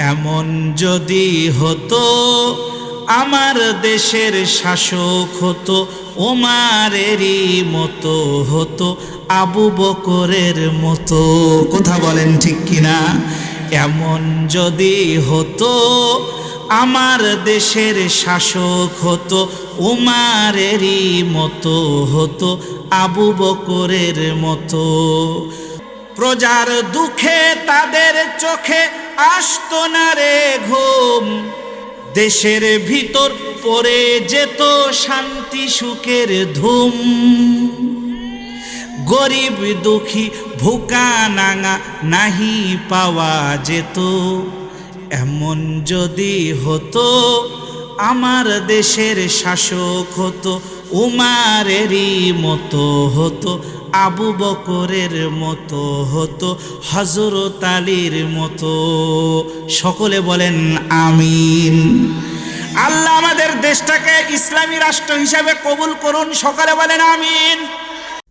এমন যদি হতো আমার দেশের শাসক হতো ওমারেরই মতো হতো আবু বকরের মতো। কথা বলেন ঠিক কিনা? এমন যদি হতো আমার দেশের শাসক হতো ওমারেরই মতো হতো আবু বকরের মতো। প্রজার দুঃখে তাদের চোখে আসতো না রে ঘুম, দেশের ভিতর পড়ে যেত শান্তি সুখের ধুম। গরিব দুঃখী ভুকা নাঙা নাহি পাওয়া যেত, এমন যদি হতো আমার দেশের শাসক হতো উমারেরই মতো হতো আবু বকরের মতো হতো হযরত আলীর মতো। সকলে বলেন আমিন। আল্লাহ আমাদের দেশটাকে ইসলামী রাষ্ট্র হিসাবে কবুল করুন। সকলে বলেন আমিন।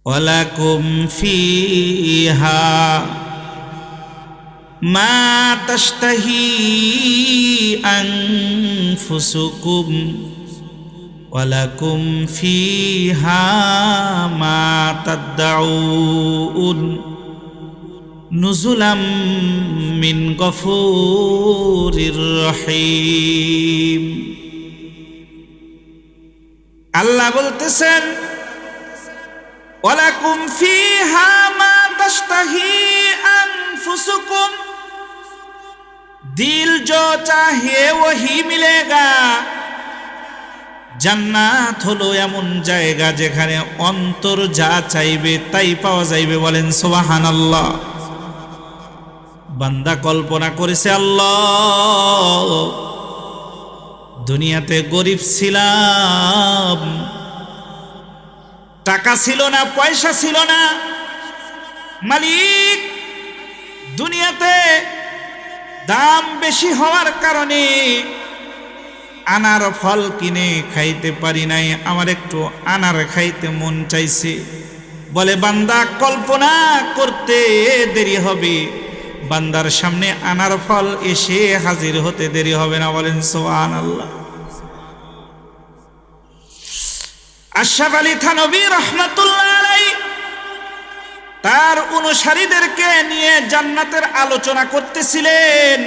ওয়ালাকুম ফিহা মা তাশতাহি আনফুসুকুম ওয়ালাকুম ফিহা মা তাদউন নুজুলাম মিন গফুরির রহিম। আল্লাহ বলতেছেন ওয়ালাকুম ফিহা মা তাশতাহি আনফুসুকুম, दिल जो चाहे वही मिलेगा। জান্নাত হলো এমন জায়গা যেখানে অন্তর যা চাইবে তাই পাওয়া যাইবে। বলেন সুবহানাল্লাহ। বান্দা কল্পনা করেছে, আল্লাহ দুনিয়াতে গরিব ছিলাম, টাকা ছিল না, পয়সা ছিল না, মালিক দুনিয়াতে দাম বেশি হওয়ার কারণে আনার ফল কিনে খাইতে পারি নাই, আমার একটু আনার খাইতে মন চাইছে। বলে বান্দা কল্পনা করতে দেরি হবে, বান্দার সামনে আনার ফল এসে হাজির হতে দেরি হবে না। বলেন সুবহানাল্লাহ। আশরাফ আলী থানভী রাহমাতুল্লাহ আলাইহি তার অনুসারীদেরকে নিয়ে জান্নাতের আলোচনা করতেছিলেন।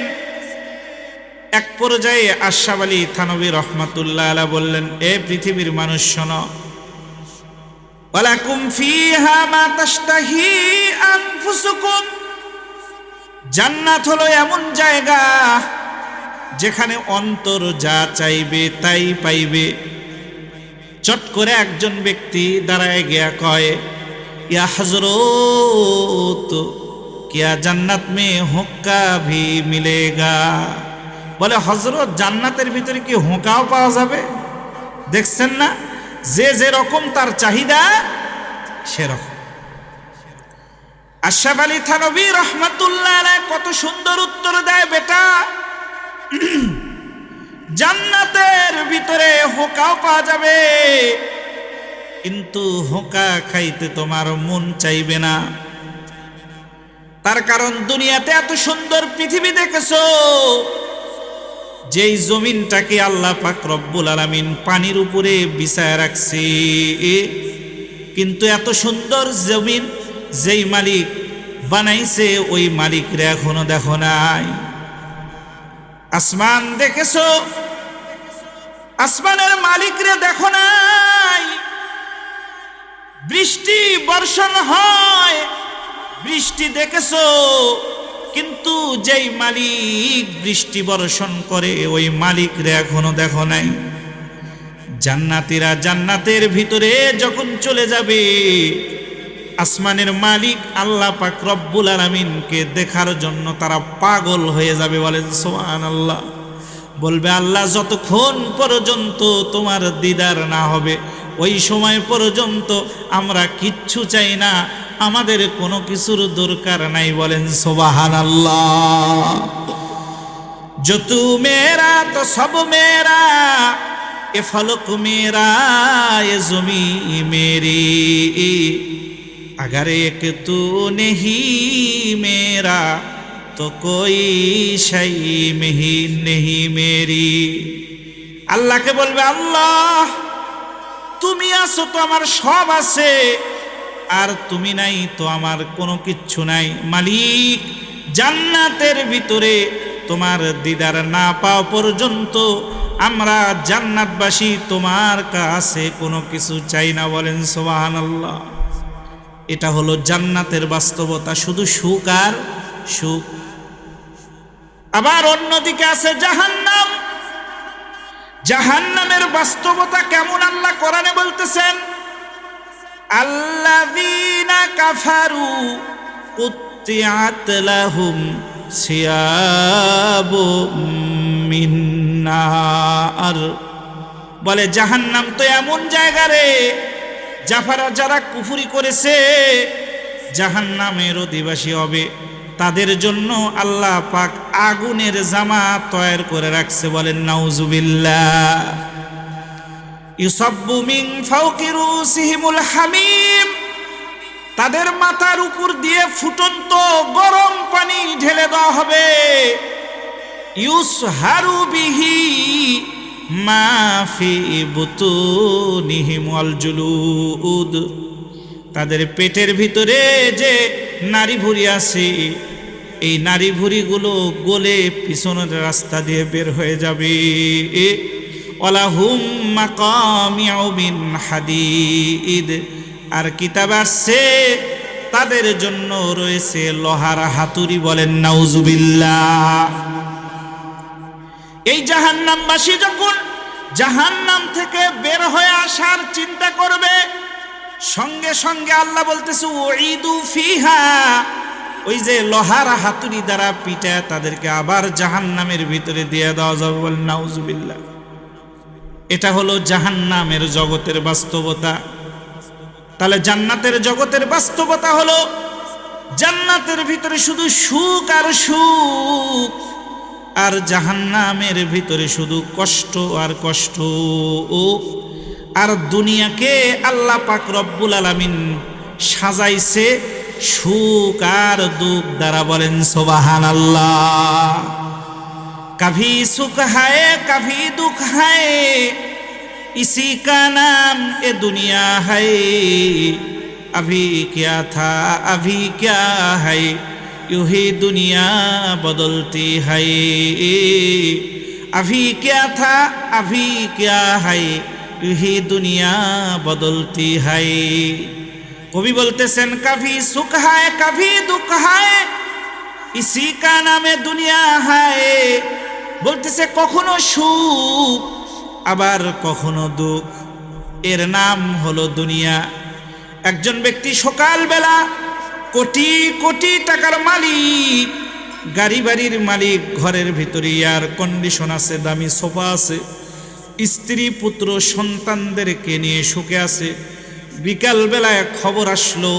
এক পর্যায়ে আশরাফ আলী থানভী রাহমাতুল্লাহ আলাইহি বললেন, এ পৃথিবীর মানুষ শোনো, ওয়ালাকুম ফিহা মা তাশতাহি আনফুসুকুম, জান্নাত হলো এমন জায়গা যেখানে অন্তর যা চাইবে তাই পাইবে। চট করে একজন ব্যক্তি দাঁড়ায় গিয়া কয়, ইয়া হযরত क्या জান্নাত মে হুক্কা ভি মিলেগা। বলে হযরত জান্নাতের ভিতরে কি হুঁকাও পাওয়া যাবে? দেখছেন না যে যেরকম তার চাহিদা সেরকম। আশরাফ আলী থানভী রাহমাতুল্লাহ আলাইহি কত সুন্দর উত্তর দেয়, বেটা জান্নাতের ভিতরে হুঁকাও পাওয়া যাবে, কিন্তু হুঁকা খাইতে তোমার মন চাইবে না। তার কারণ দুনিয়াতে এত সুন্দর পৃথিবী দেখেছো, যেই জমিনটাকে আল্লাহ পাক রব্বুল আলামিন পানির উপরে বিছায়া রাখছে, কিন্তু এত সুন্দর জমিন যেই মালিক বানাইছে ওই মালিকরে এখনো দেখো নাই। আসমান দেখেছো, আসমানের মালিকরে দেখো নাই। বৃষ্টি বর্ষণ হয়, বৃষ্টি দেখেছো, কিন্তু যেই মালিক বৃষ্টি বর্ষণ করে ওই মালিকরে এখনো দেখো নাই। জান্নাতীরা জান্নাতের ভিতরে যখন চলে যাবে, আসমানের মালিক আল্লাহ পাক রব্বুল আলামিনকে দেখার জন্য তারা পাগল হয়ে যাবে। বলেন সুবহানাল্লাহ। বলবে আল্লাহ যতক্ষণ পর্যন্ত তোমার দিদার না হবে ওই সময় পর্যন্ত আমরা কিচ্ছু চাই না, আমাদের কোনো কিছুর দরকার নাই। বলেন সুবহানাল্লাহ। जो तू मेरा तो सब मेरा, ये फलक मेरा ये ज़मी मेरी, अगर एक तू नहीं मेरा তো কোই শাই মেহি নেহি মেরি। আল্লাহকে বলবে, আল্লাহ তুমি আছো তো আমার সব আছে, আর তুমি নাই তো আমার কোনো কিচ্ছু নাই। মালিক, জান্নাতের ভিতরে তোমার দিদার না পাওয়া পর্যন্ত আমরা জান্নাতবাসী তোমার কাছে কোনো কিছু চাই না। বলেন সুবহানাল্লাহ। এটা হলো জান্নাতের বাস্তবতা, শুধু সুখ আর সুখ। আবার অন্যদিকে আছে জাহান্নাম। জাহান্নামের বাস্তবতা কেমন আল্লাহ কোরআনে বলতেছেন, আল্লাযীনা কাফারু কুত্তিআত লাহুম সিয়াবুম মিন নার। বলে জাহান্নাম তো এমন জায়গা রে, যারা কুফরি করেছে জাহান্নামের অধিবাসী হবে, তাদের জন্য আল্লাহ পাক আগুনের জামা তৈর করে রাখছে। বলেন নাউজুবিল্লাহ। ইউসাব্বু মিন ফাওকি রুসিহিমুল হামিম, তাদের মাথার উপর দিয়ে ফুটন্ত গরম পানি ঢেলে দেওয়া হবে। ইউসহারু বিহি মা ফি বুতুনিহিম ওয়াল জুলুদ, তাদের পেটের ভিতরে যে নারী ভুঁড়ি আছে, এই নারী ভুঁড়িগুলো গলে পিছনের রাস্তা দিয়ে বের হয়ে যাবে। ওয়ালাহুম মাকামিউ মিন হাদিদ, আর কিতাব আসছে তাদের জন্য রয়েছে লোহার হাতুড়ি। বলেন নাউজুবিল্লাহ। এই জাহান্নামবাসী যখন জাহান্নাম থেকে বের হয়ে আসার চিন্তা করবে, সঙ্গে সঙ্গে আল্লাহ বলতেছে উইদু ফিহা, ওই যে লোহার হাতুড়ি দ্বারা পিটা তাদেরকে আবার জাহান্নামের ভিতরে দিয়ে দেওয়া যাবে। বলেন নাউজুবিল্লাহ। এটা হলো জাহান্নামের জগতের বাস্তবতা। তাহলে জান্নাতের জগতের বাস্তবতা হলো জান্নাতের ভিতরে শুধু সুখ আর সুখ, আর জাহান্নামের ভিতরে শুধু কষ্ট আর কষ্ট। আর দুনিয়াকে আল্লাহ পাক রব্বুল আলামিন সাজাইছে সুখ আর দুঃখ দ্বারা। বলেন সুবহানাল্লাহ। কভি সুখ হায় কভি দুঃখ হায়, इसी का नाम ए दुनिया है। अभी क्या था अभी क्या है, यूं ही दुनिया बदलती है। अभी क्या था अभी क्या है, यूं ही दुनिया बदलती है। कवि बोलतेছেন कभी सुख है कभी दुख है, इसी का नाम ए दुनिया है। বলতেছে কখনো সুখ আবার কখনো দুঃখ, এর নাম হলো দুনিয়া। একজন ব্যক্তি সকালবেলা কোটি কোটি টাকার মালিক, গাড়ি বাড়ির মালিক, ঘরের ভিতরে এয়ার কন্ডিশন আছে, দামি সোফা আছে, স্ত্রী পুত্র সন্তানদেরকে নিয়ে সুখে আছে। বিকালবেলায় খবর আসলো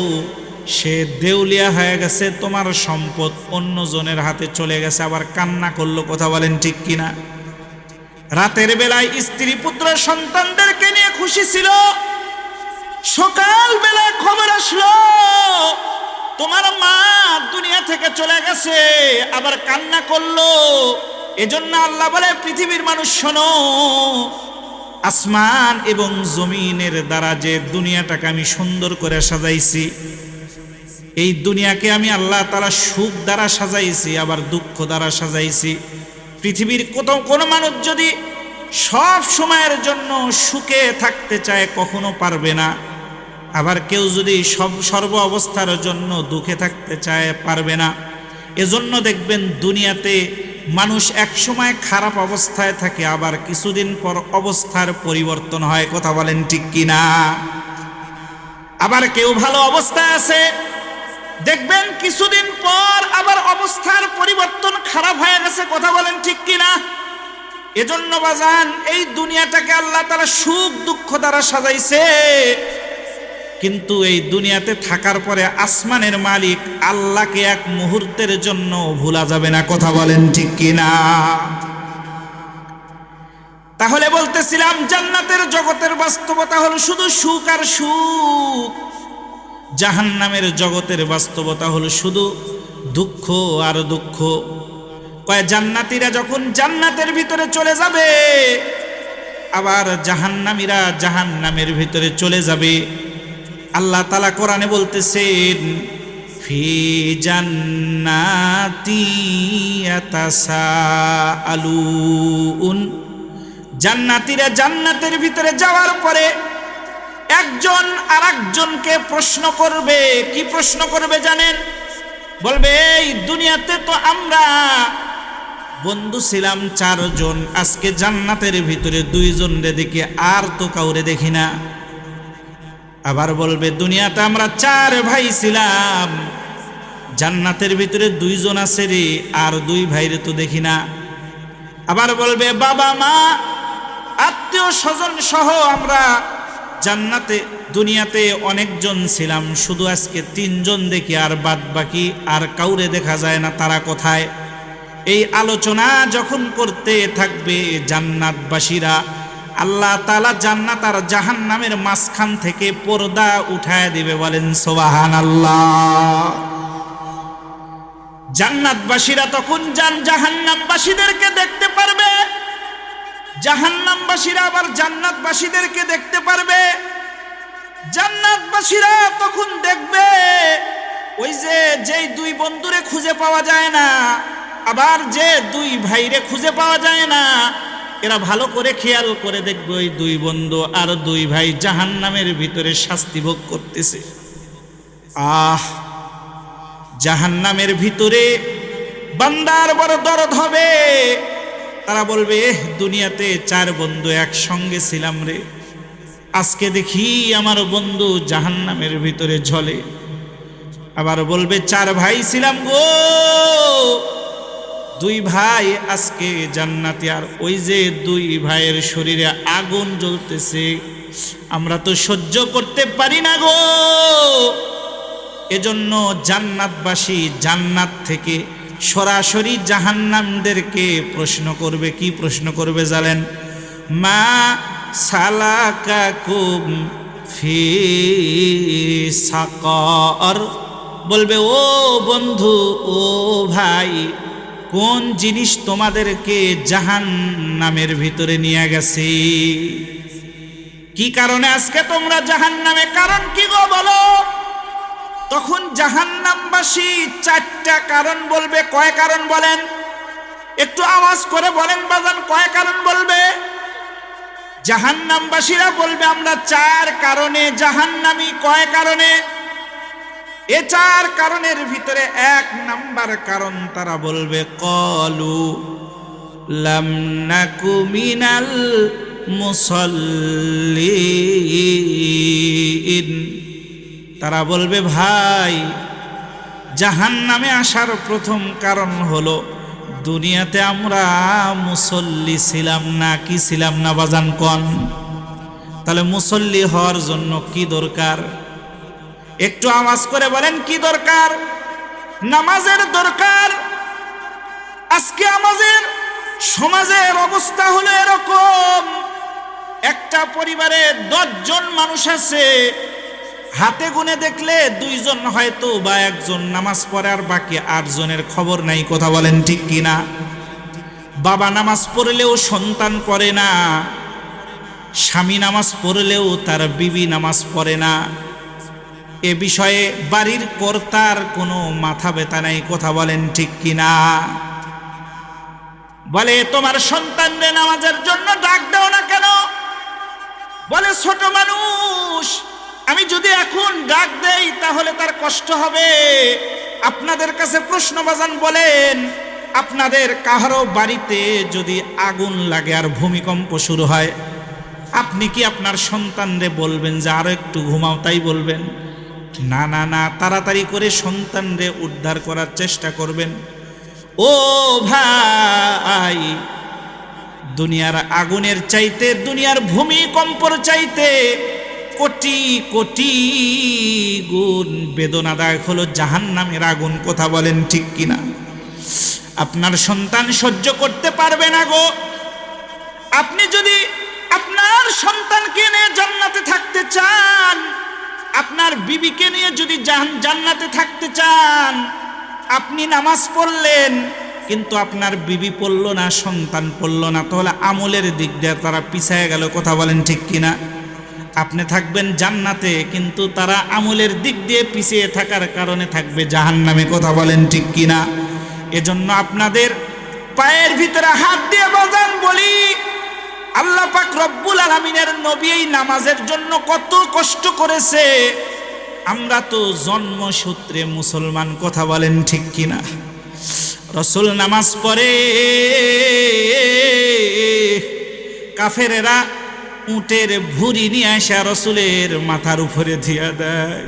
সে দেউলিয়া হয়ে গেছে, তোমার সম্পদ অন্যজনের হাতে চলে গেছে, আবার কান্না করলো। কথা বলেন ঠিক কিনা? রাতের বেলায় স্ত্রী পুত্র সন্তানদেরকে নিয়ে খুশি ছিল, সকাল বেলায় খবর আসলো তোমার মা দুনিয়া থেকে চলে গেছে, আবার কান্না করলো। এজন্য আল্লাহ বলে পৃথিবীর মানুষ শোনো, আসমান এবং জমিনের দ্বারা যে দুনিয়াটাকে আমি সুন্দর করে সাজাইছি, এই দুনিয়াকে আমি আল্লাহ তাআলা সুখ দ্বারা সাজাইছি, আবার দুঃখ দ্বারা সাজাইছি। পৃথিবীর কোনো মানুষ যদি সব সময়ের জন্য সুখে থাকতে চায় কখনো পারবে না, আবার কেউ যদি সর্ব অবস্থার জন্য দুঃখে থাকতে চায় পারবে না। এজন্য দেখবেন দুনিয়াতে মানুষ এক সময় খারাপ অবস্থায় থাকে, আবার কিছুদিন পর অবস্থার পরিবর্তন হয়। কথা বলেন ঠিক কিনা? আবার কেউ ভালো অবস্থায় আছে, দেখবেন কিছুদিন পর আবার অবস্থার পরিবর্তন খারাপ হয়ে গেছে। কথা বলেন ঠিক কিনা? এজন্য বাজান, এই দুনিয়াটাকে আল্লাহ তাআলা সুখ দুঃখ দ্বারা সাজাইছে, কিন্তু এই দুনিয়াতে থাকার পরে আসমানের মালিক আল্লাহকে এক মুহূর্তের জন্য ভোলা যাবে না। কথা বলেন ঠিক কিনা? তাহলে বলতেছিলাম জান্নাতের জগতের বাস্তবতা হলো শুধু সুখ আর সুখ, জাহান্নামের জগতের বাস্তবতা হলো শুধু দুঃখ আর দুঃখ। কয় জান্নাতীরা যখন জান্নাতের ভিতরে চলে যাবে, আবার জাহান্নামীরা জাহান্নামের ভিতরে চলে যাবে। আল্লাহ তাআলা কোরআনে বলতেছেন, ফি জান্নাতি ইয়াতাসাআলুন। জান্নাতীরা জান্নাতের ভিতরে যাওয়ার পরে একজন আরেকজনকে প্রশ্ন করবে। কি প্রশ্ন করবে জানেন? বলবে, এই দুনিয়াতে তো আমরা বন্ধু ছিলাম 4 জন, আজকে জান্নাতের ভিতরে 2 জনরে দেখি, আর তো কাউরে দেখি না। আবার বলবে, দুনিয়াতে আমরা 4 ভাই ছিলাম, জান্নাতের ভিতরে 2 জন আছে রে, আর 2 ভাইরে তো দেখি না। আবার বলবে, বাবা মা আত্মীয় স্বজন সহ আমরা জান্নাতে দুনিয়াতে অনেকজন ছিলাম, শুধু আজকে 3 জন দেখি, আর বাদ বাকি আর কাউরে দেখা যায় না, তারা কোথায়? এই আলোচনা যখন করতে থাকবে জান্নাতবাসীরা, আল্লাহ তাআলা জান্নাত আর জাহান্নামের মাঝখান থেকে পর্দা উঠায় দিবে। বলেন সুবহানাল্লাহ। জান্নাতবাসীরা তখন জাহান্নামবাসীদেরকে দেখতে পারবে, জাহান্নামবাসীরা আবার জান্নাতবাসীদেরকে দেখতে পারবে। জান্নাতবাসীরা তখন দেখবে ওই যেই 2 বন্ধুরে খুঁজে পাওয়া যায় না, আবার যে 2 ভাইরে খুঁজে পাওয়া যায় না, এরা ভালো করে খেয়াল করে দেখবে ওই 2 বন্ধু আর 2 ভাই জাহান্নামের ভিতরে শাস্তি ভোগ করতেছে। জাহান্নামের ভিতরে বান্দার বড় দরদ হবে। তারা বলবে, দুনিয়াতে 4 বন্ধু একসঙ্গে ছিলাম রে, আজকে দেখি আমার বন্ধু জাহান্নামের ভিতরে ঝলে। আবার বলবে, 4 ভাই ছিলাম গো, 2 ভাই আজকে জান্নাতে, আর ওই যে 2 ভাইয়ের শরীরে আগুন জ্বলতেছে, আমরা তো সহ্য করতে পারি না গো। এজন্য জান্নাতবাসী জান্নাত থেকে সরাসরি জাহান্নামদেরকে প্রশ্ন করবে। কি প্রশ্ন করবে জানেন? মা সালাকাকুম ফি সাকার। বলবে, ও বন্ধু, ও ভাই, কোন জিনিস তোমাদেরকে জাহান্নামের ভিতরে নিয়ে গেছে? কি কারণে আজকে তোমরা জাহান্নামে? কারণ কি গো বলো? তখন জাহান্নামবাসী 4টা কারণ বলবে। কয় কারণ বলেন? একটু আওয়াজ করে বলেন বাজান, কয় কারণ বলবে? জাহান্নামবাসীরা বলবে, আমরা 4 কারণে জাহান্নামী। কয় কারণে? এ 4 কারণের ভিতরে 1 নাম্বার কারণ তারা বলবে, কলু লাম নাকু মিনাল মুসাল্লিন। তারা বলবে, ভাই জাহান্নামে আসার প্রথম কারণ হলো দুনিয়াতে আমরা মুসল্লি ছিলাম না। কি ছিলাম না বাজান কোন? তাহলে মুসল্লি হওয়ার জন্য কি দরকার? একটু আওয়াজ করে বলেন, কি দরকার? নামাজের দরকার। আজকে আমাদের সমাজের অবস্থা হলো এরকম, একটা পরিবারে 10 জন মানুষ আছে, হাতে গুনে দেখলে 2 জন হয়তো বা 1 জন নামাজ পড়ে, আর বাকি 8 জনের খবর নাই। কথা বলেন ঠিক কিনা? বাবা নামাজ পড়লেও সন্তান পড়ে না, স্বামী নামাজ পড়লেও তার বিবি নামাজ পড়ে না। এ বিষয়ে বাড়ির কর্তার কোনো মাথা ব্যথা নাই। কথা বলেন ঠিক কিনা? বলে, তোমার সন্তানরে নামাজের জন্য ডাক দাও না কেন? বলে, ছোট মানুষ, আমি যদি এখন ডাক দেই তাহলে তার কষ্ট হবে। আপনাদের কাছে প্রশ্ন বাজান, বলেন আপনাদের কাহারো বাড়িতে যদি আগুন লাগে আর ভূমিকম্প শুরু হয়, আপনি কি আপনার সন্তানরে বলবেন যে আরো একটু ঘুমাও, তাই বলবেন? না না না, তাড়াতাড়ি করে সন্তানরে উদ্ধার করার চেষ্টা করবেন। ও ভাই, দুনিয়ার আগুনের চাইতে, দুনিয়ার ভূমিকম্পর চাইতে কোটি কোটি গুণ বেদনাদায়ক হলো জাহান্নামের আগুন। কথা বলেন ঠিক কিনা? আপনার সন্তান সহ্য করতে পারবে না গো। আপনি যদি আপনার সন্তানকে নিয়ে জান্নাতে থাকতে চান, আপনার বিবিকে নিয়ে যদি জান্নাতে থাকতে চান, আপনি নামাজ পড়লেন কিন্তু আপনার বিবি পড়ল না, সন্তান পড়ল না, তাহলে আমলের দিক দিয়ে তারা পিছায় গেল। কথা বলেন ঠিক কিনা? আপনি থাকবেন জান্নাতে কিন্তু তারা আমলের দিক দিয়ে পিছিয়ে থাকার কারণে থাকবে জাহান্নামে। কথা বলেন ঠিক কিনা? এজন্য আপনাদের পায়ের ভিতরে হাত দিয়ে বাজান বলি, আল্লাহ পাক রব্বুল আলামিনের নবী এই নামাজের জন্য কত কষ্ট করেছে। আমরা তো জন্মসূত্রে মুসলমান। কথা বলেন ঠিক কিনা? রাসূল নামাজ পড়ে, কাফেরেরা উটের ভুঁড়ি নিয়ে আসা রাসূলের মাথার উপরে দিয়া দেয়।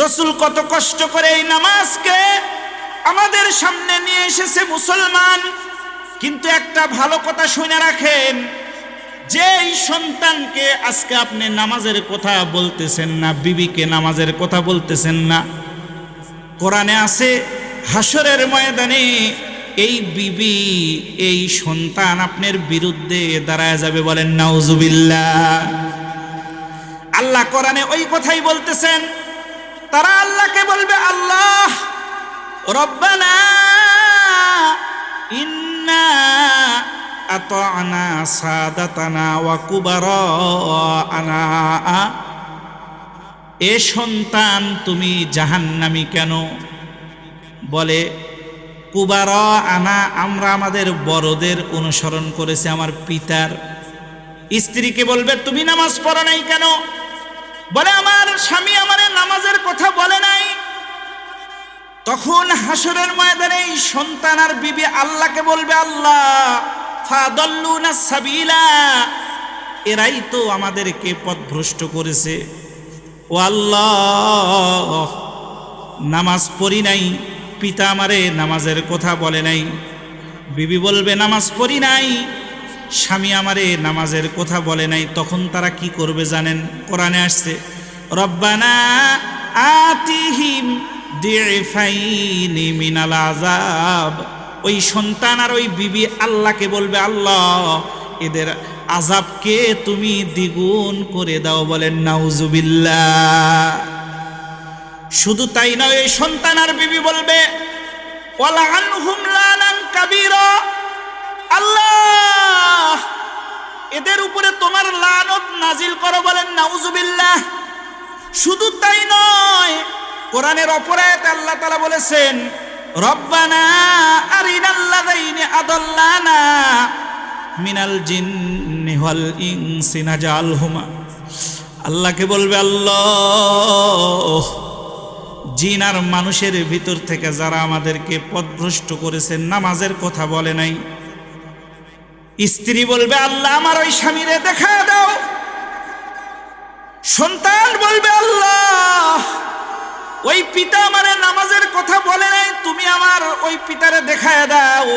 রাসূল কত কষ্ট করে এই নামাজকে আমাদের সামনে নিয়ে এসেছে মুসলমান। কিন্তু একটা ভালো কথা শুনে রাখেন, যেই সন্তানকে আজকে আপনি নামাজের কথা বলতেছেন না, বিবিকে নামাজের কথা বলতেছেন না, কোরআনে আছে হাসরের ময়দানে এই বিবি, এই সন্তান আপনার বিরুদ্ধে দাঁড়ায় যাবে। বলেন নাউজুবিল্লাহ। আল্লাহ কোরআনে ওই কথাই বলতেছেন। তারা আল্লাহকে বলবে, আল্লাহ রব্বানা ইন্না আতা'না সাদাতানা ওয়া কুবারা'ানা। এ সন্তান তুমি জাহান্নামী কেন? বলে কুবারা'ানা, আমরা আমাদের বড়দের অনুসরণ করেছি, আমার পিতার। স্ত্রীকে বলবে তুমি নামাজ পড়ো নাই কেন? বলে আমার স্বামী আমারে নামাজের কথা বলে নাই। তখন হাসরের ময়দানে এই সন্তান আর বিবি আল্লাহকে বলবে, আল্লাহ ফাদাল্লুনা সাবিলা, এরাই তো আমাদেরকে পথভ্রষ্ট করেছে। ও আল্লাহ, নামাজ পড়ি নাই, পিতা আমারে নামাজের কথা বলে নাই। বিবি বলবে নামাজ পড়ি নাই, স্বামী আমারে নামাজের কথা বলে নাই। তখন তারা কি করবে জানেন? কোরআনে আসছে রব্বানা আতিহিম দি'ফাইনি মিনাল আযাব। ওই সন্তান আর ওই বিবি আল্লাহকে বলবে, আল্লাহ এদের আযাবকে তুমি দ্বিগুণ করে দাও। বলেন নাউজুবিল্লাহ। শুধু তাই নয়, এই সন্তান আর বিবি বলবে ওয়ালাআনহুম লানান কাবীরা, আল্লাহ এদের উপরে তোমার লানত নাজিল করো। বলেন নাউজুবিল্লাহ। শুধু তাই নয়, কোরআনের অপর আয়াতে আল্লাহ তাআলা বলেছেন রব্বানা আরিনাল্লাযাইনি আদাল্লানা মিনাল জিন্নি ওয়াল ইনসি নাজআলহুমা। আল্লাহকে বলবে, আল্লাহ জিন আর মানুষের ভিতর থেকে যারা আমাদেরকে পথভ্রষ্ট করেছেন, নামাজের কথা বলে নাই। স্ত্রী বলবে, আল্লাহ আমার ওই স্বামীরে দেখা দাও। সন্তান বলবে, আল্লাহ ওই পিতা আমারে নামাজের কথা বলে নাই, তুমি আমার ওই পিতারে দেখায় দাও।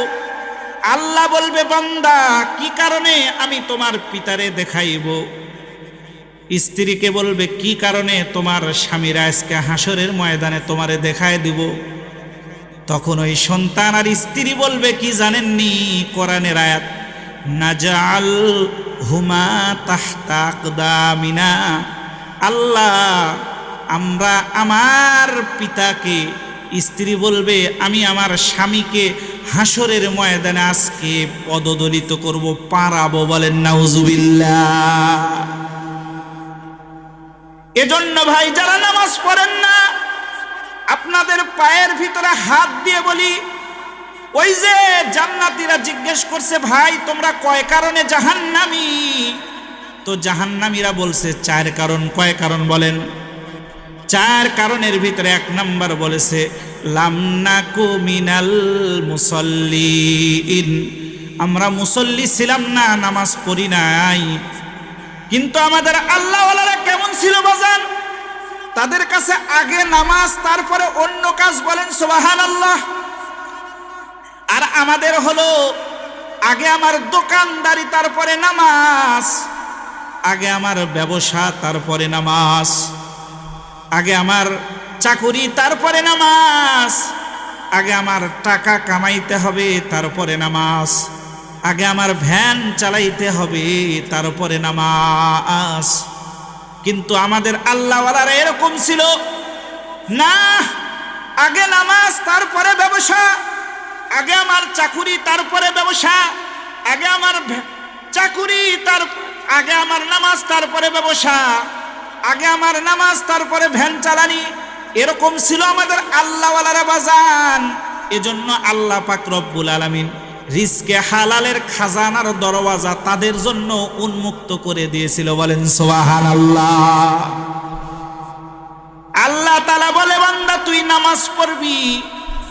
আল্লাহ বলবে, বান্দা কি কারণে আমি তোমার পিতারে দেখাইব? স্ত্রীকে বলবে, কি কারণে তোমার স্বামীরা আজকে হাসরের ময়দানে তোমারে দেখায় দিব? তখন ওই সন্তান আর স্ত্রী বলবে কি জানেননি? কোরআনের আয়াত নাজাল হুমা তাহতা আকদামিনা। আল্লাহ আমরা আমার পিতাকে, স্ত্রী বলবে আমি আমার স্বামীকে হাসরের ময়দানে আজকে পদদলিত করব, পারাবো। বলেন নাউজুবিল্লাহ। এজন্য ভাই যারা নামাজ পড়েন না, আপনাদের পায়ের ভিতরে হাত দিয়ে বলি, ওই যে জান্নাতীরা জিজ্ঞেস করছে ভাই তোমরা কয় কারণে জাহান্নামী? তো জাহান্নামীরা বলছে 4 কারণ। কয় কারণ বলেন? 4 কারণের ভিতরে 1 নাম্বার বলেছে লাম নাকু মিনাল মুসাল্লিন, আমরা মুসল্লি ছিলাম না, নামাজ পড়ি নাই। কিন্তু আমাদের আল্লাহওয়ালারা কেমন ছিল বাজান? তাদের কাছে আগে নামাজ, তারপরে অন্য কাজ। বলেন সুবহানাল্লাহ। আর আমাদের হলো আগে আমার দোকানদারি, তারপরে নামাজ। আগে আমার ব্যবসা, তারপরে নামাজ। আগে আমার চাকুরি, তারপরে নামাজ। আগে আমার টাকা কামাইতে হবে, তারপরে নামাজ। আগে আমার ভ্যান চালাইতে হবে, তারপরে নামাজ। কিন্তু আমাদের আল্লাহওয়ালারা এরকম ছিল না। আগে নামাজ তারপরে ব্যবসা, আগে আমার চাকুরি তারপরে ব্যবসা, আগে আমার চাকুরি আগে আমার নামাজ তারপরে ব্যবসা, আগে আমার নামাজ তারপরে ভ্যান চালানি, এরকম ছিল আমাদের আল্লাহওয়ালারা বাজান। এজন্য আল্লাহ পাক রব্বুল আলামিন রিজকে হালালের খাজানার দরওয়াজা তাদের জন্য উন্মুক্ত করে দিয়েছিল। বলেন সুবহানাল্লাহ। আল্লাহ তাআলা বলে, বান্দা তুই নামাজ পড়বি,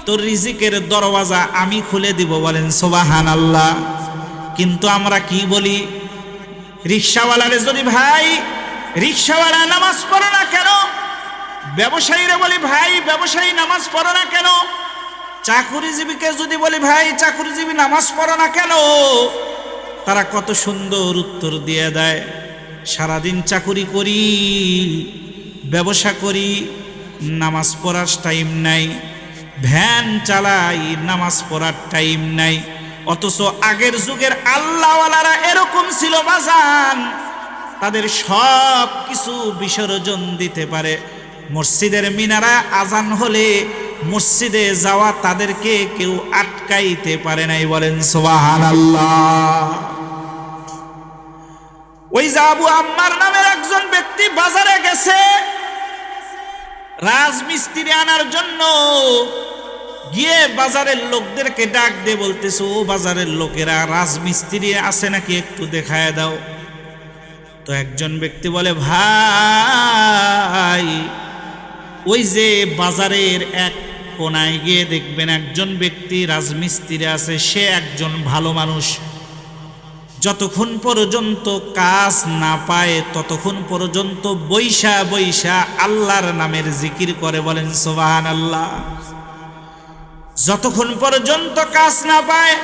তোর রিজিকের দরওয়াজা আমি খুলে দিব। বলেন সুবহানাল্লাহ। কিন্তু আমরা কি বলি, রিকশাওয়ালারে যদি ভাই রিকশাওয়ালা নামাজ পড়ো না কেন, ব্যবসায়ীরা বলি ভাই ব্যবসায়ী নামাজ পড়ো না কেন, চাকুরিজীবীকে যদি বলি ভাই চাকুরিজীবী নামাজ পড়ো না কেন, তারা কত সুন্দর উত্তর দিয়ে দেয়, সারাদিন চাকুরি করি, ব্যবসা করি, নামাজ পড়ার টাইম নাই, ভ্যান চালাই, নামাজ পড়ার টাইম নাই। অথচ আগের যুগের আল্লাহওয়ালারা এরকম ছিল বাজান, তাদের সব কিছু বিসর্জন দিতে পারে। মসজিদের মিনারা আজান হলে মসজিদে যাওয়া তাদেরকে কেউ আটকাইতে পারে নাই। বলেন সুবহানাল্লাহ। ওই যে আবু আম্মার নামের একজন ব্যক্তি বাজারে গেছে রাজমিস্ত্রি আনার জন্য, গিয়ে বাজারের লোকদেরকে ডাক দিয়ে বলতেছে, ও বাজারের লোকেরা রাজমিস্ত্রি আছে নাকি একটু দেখায় দাও। তো একজন ব্যক্তি বলে, ভাই ওই যে বাজারের এক কোনায় গিয়ে দেখবেন একজন ব্যক্তি রাজমিস্ত্রি আছে, সে একজন ভালো মানুষ, যতক্ষণ পর্যন্ত কাজ না পায় ততক্ষণ পর্যন্ত বৈশা বৈশা আল্লাহর নামের জিকির করে। বলেন সুবহানাল্লাহ। যতক্ষণ পর্যন্ত কাজ না পায়